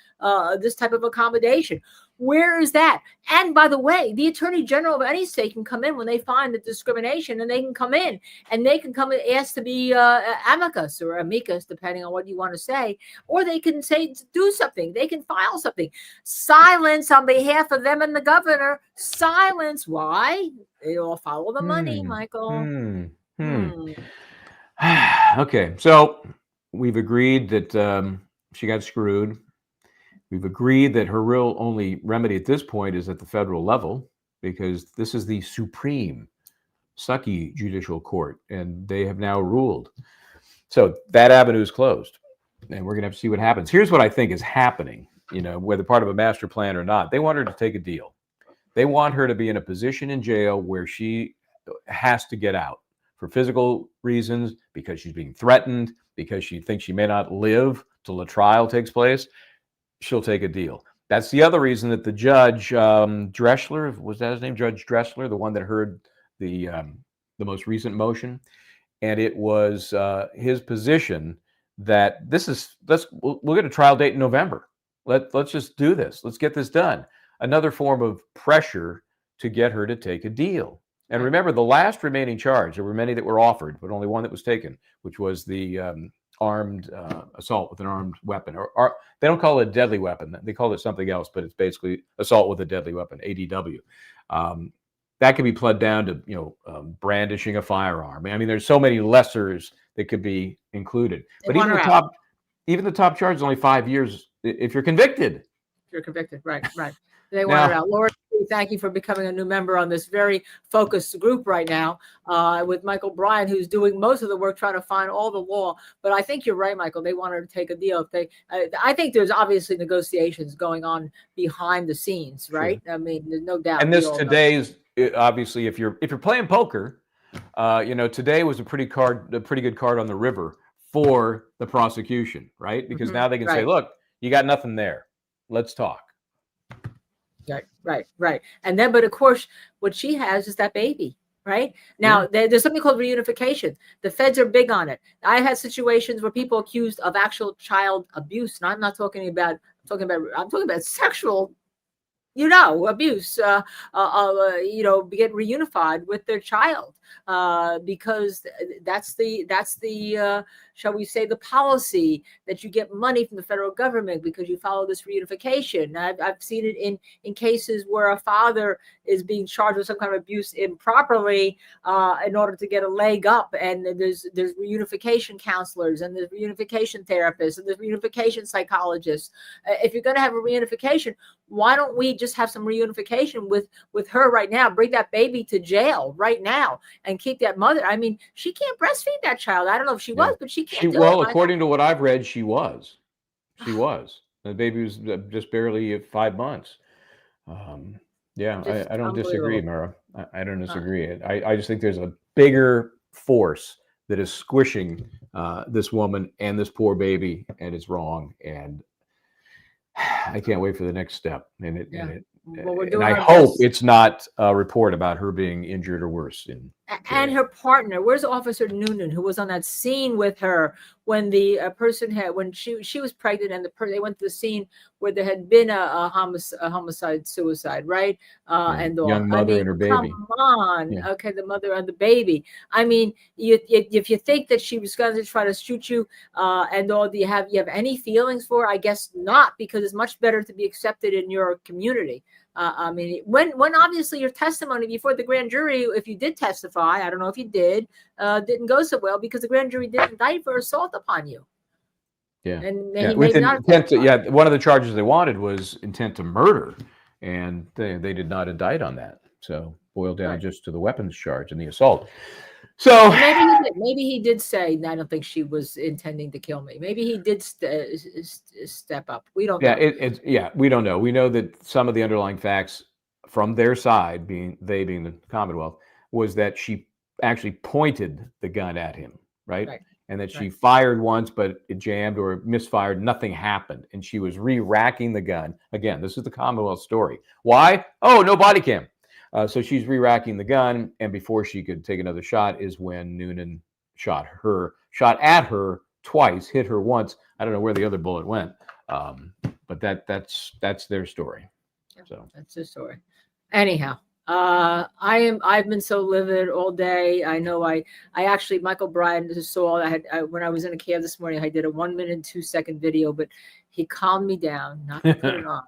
this type of accommodation. Where is that? And by the way, the Attorney General of any state can come in when they find the discrimination, and they can come in and ask to be amicus or amicus, depending on what you want to say, or they can say do something. They can file something. Silence on behalf of them and the governor. Silence. Why? They all follow the money, Michael. Okay, so we've agreed that she got screwed. We've agreed that her real only remedy at this point is at the federal level, because this is the Supreme Judicial Court, and they have now ruled. So that avenue is closed, and we're going to have to see what happens. Here's what I think is happening, whether part of a master plan or not. They want her to take a deal. They want her to be in a position in jail where she has to get out for physical reasons, because she's being threatened, because she thinks she may not live till the trial takes place. She'll take a deal. That's the other reason that the judge, Dressler, was that his name? Judge Dressler, the one that heard the most recent motion. And it was his position that we'll get a trial date in November. Let's just do this. Let's get this done. Another form of pressure to get her to take a deal. And remember, the last remaining charge, there were many that were offered, but only one that was taken, which was the armed assault with an armed weapon, or they don't call it a deadly weapon. They call it something else, but it's basically assault with a deadly weapon, ADW. That can be pled down to, brandishing a firearm. I mean, there's so many lessers that could be included. But even the top charge is only 5 years if you're convicted. You're convicted, right. They want her out. Laura, thank you for becoming a new member on this very focused group right now with Michael Bryant, who's doing most of the work trying to find all the law. But I think you're right, Michael. They want her to take a deal. I think there's obviously negotiations going on behind the scenes, right? Sure. I mean, there's no doubt. And this today's obviously, if you're playing poker, today was a pretty good card on the river for the prosecution, right? Because now they can say, look, you got nothing there. Let's talk. Right. And then, but of course, what she has is that baby, right? Now, there's something called reunification. The feds are big on it. I had situations where people accused of actual child abuse, and I'm talking about sexual, abuse, get reunified with their child, because that's the shall we say, the policy that you get money from the federal government because you follow this reunification. I've seen it in cases where a father is being charged with some kind of abuse improperly in order to get a leg up, and there's reunification counselors, and there's reunification therapists, and there's reunification psychologists. If you're going to have a reunification, why don't we just have some reunification with her right now? Bring that baby to jail right now and keep that mother. I mean, she can't breastfeed that child. I don't know if she was, but she can't. According to what I've read, she was. The baby was just barely at 5 months. I don't disagree, Mara. I don't disagree. I just think there's a bigger force that is squishing this woman and this poor baby, and it's wrong. And I can't wait for the next step. I hope it's not a report about her being injured or worse. And her partner, where's Officer Noonan, who was on that scene with her when the person when she was pregnant and they went to the scene where there had been a homicide, suicide, right? And all. Young mother and her baby. Come on, Yeah. okay, the mother and the baby. I mean, if you think that she was going to try to shoot you and all, do you have any feelings for her? I guess not, because it's much better to be accepted in your community. I mean, when obviously your testimony before the grand jury, if you did testify, I don't know if you did, didn't go so well because the grand jury didn't indict for assault upon you. Yeah. And With intent to, one of the charges they wanted was intent to murder, and they did not indict on that. So boiled down just to the weapons charge and the assault. So maybe he did say, I don't think she was intending to kill me. Maybe he did step up. We don't know. We don't know. We know that some of the underlying facts from their side, being the Commonwealth, was that she actually pointed the gun at him, right? And that she fired once, but it jammed or misfired. Nothing happened. And she was re-racking the gun. Again, this is the Commonwealth story. Why? Oh, no body cam. So she's re-racking the gun. And before she could take another shot is when Noonan shot at her twice, hit her once. I don't know where the other bullet went. But that's their story. So that's their story. Anyhow. I've been so livid all day. I know I actually, Michael Bryant saw, when I was in a cab this morning, I did a 1 minute and 2 second video, but he calmed me down not to put it on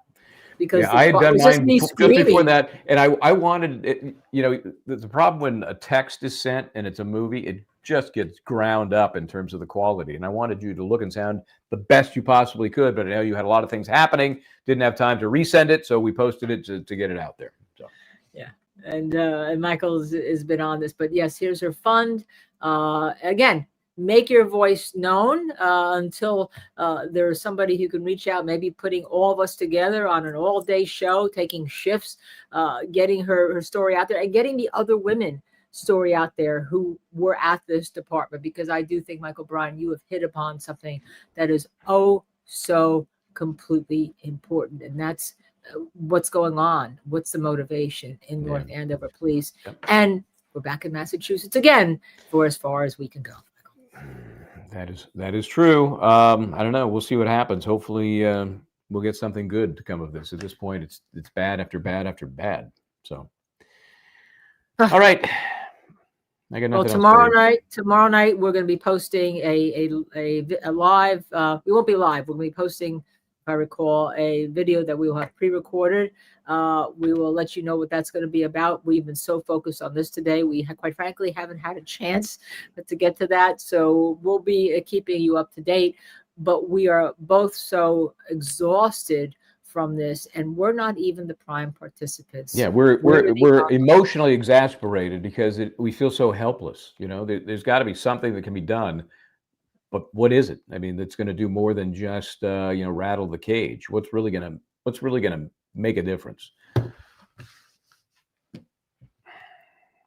because I had done mine just before that. And I wanted it, the problem when a text is sent and it's a movie, it just gets ground up in terms of the quality. And I wanted you to look and sound the best you possibly could, but I know you had a lot of things happening, didn't have time to resend it. So we posted it to get it out there. So. Yeah. And Michael has been on this, but yes, here's her fund. Again, make your voice known until there's somebody who can reach out, maybe putting all of us together on an all-day show, taking shifts, getting her story out there, and getting the other women story out there who were at this department, because I do think, Michael Bryant, you have hit upon something that is so completely important, and that's what's going on. What's the motivation in North Andover Police? And we're back in Massachusetts again for as far as we can go. That is true. I don't know. We'll see what happens. Hopefully, we'll get something good to come of this. At this point, it's bad after bad after bad. So, all right. I got nothing tomorrow night we're going to be posting a live. We won't be live. We're going to be posting, if I recall, a video that we will have pre-recorded. We will let you know what that's going to be about. We've been so focused on this today. We quite frankly haven't had a chance to get to that. So we'll be keeping you up to date. But we are both so exhausted from this, and we're not even the prime participants. Yeah, we're emotionally exasperated because we feel so helpless. There's got to be something that can be done. But what is it? I mean, that's going to do more than just rattle the cage. What's really going to make a difference?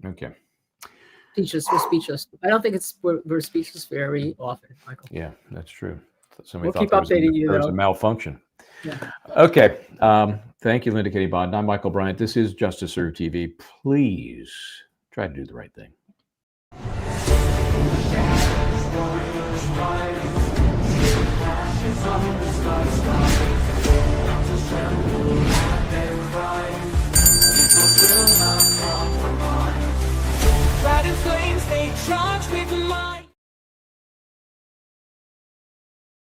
Okay. Speechless. We're speechless. I don't think we're speechless very often, Michael. Yeah, that's true. We'll keep updating you. There's a malfunction. Yeah. Okay. Thank you, Linda Kenney Baden. I'm Michael Bryant. This is Justice Served TV. Please try to do the right thing.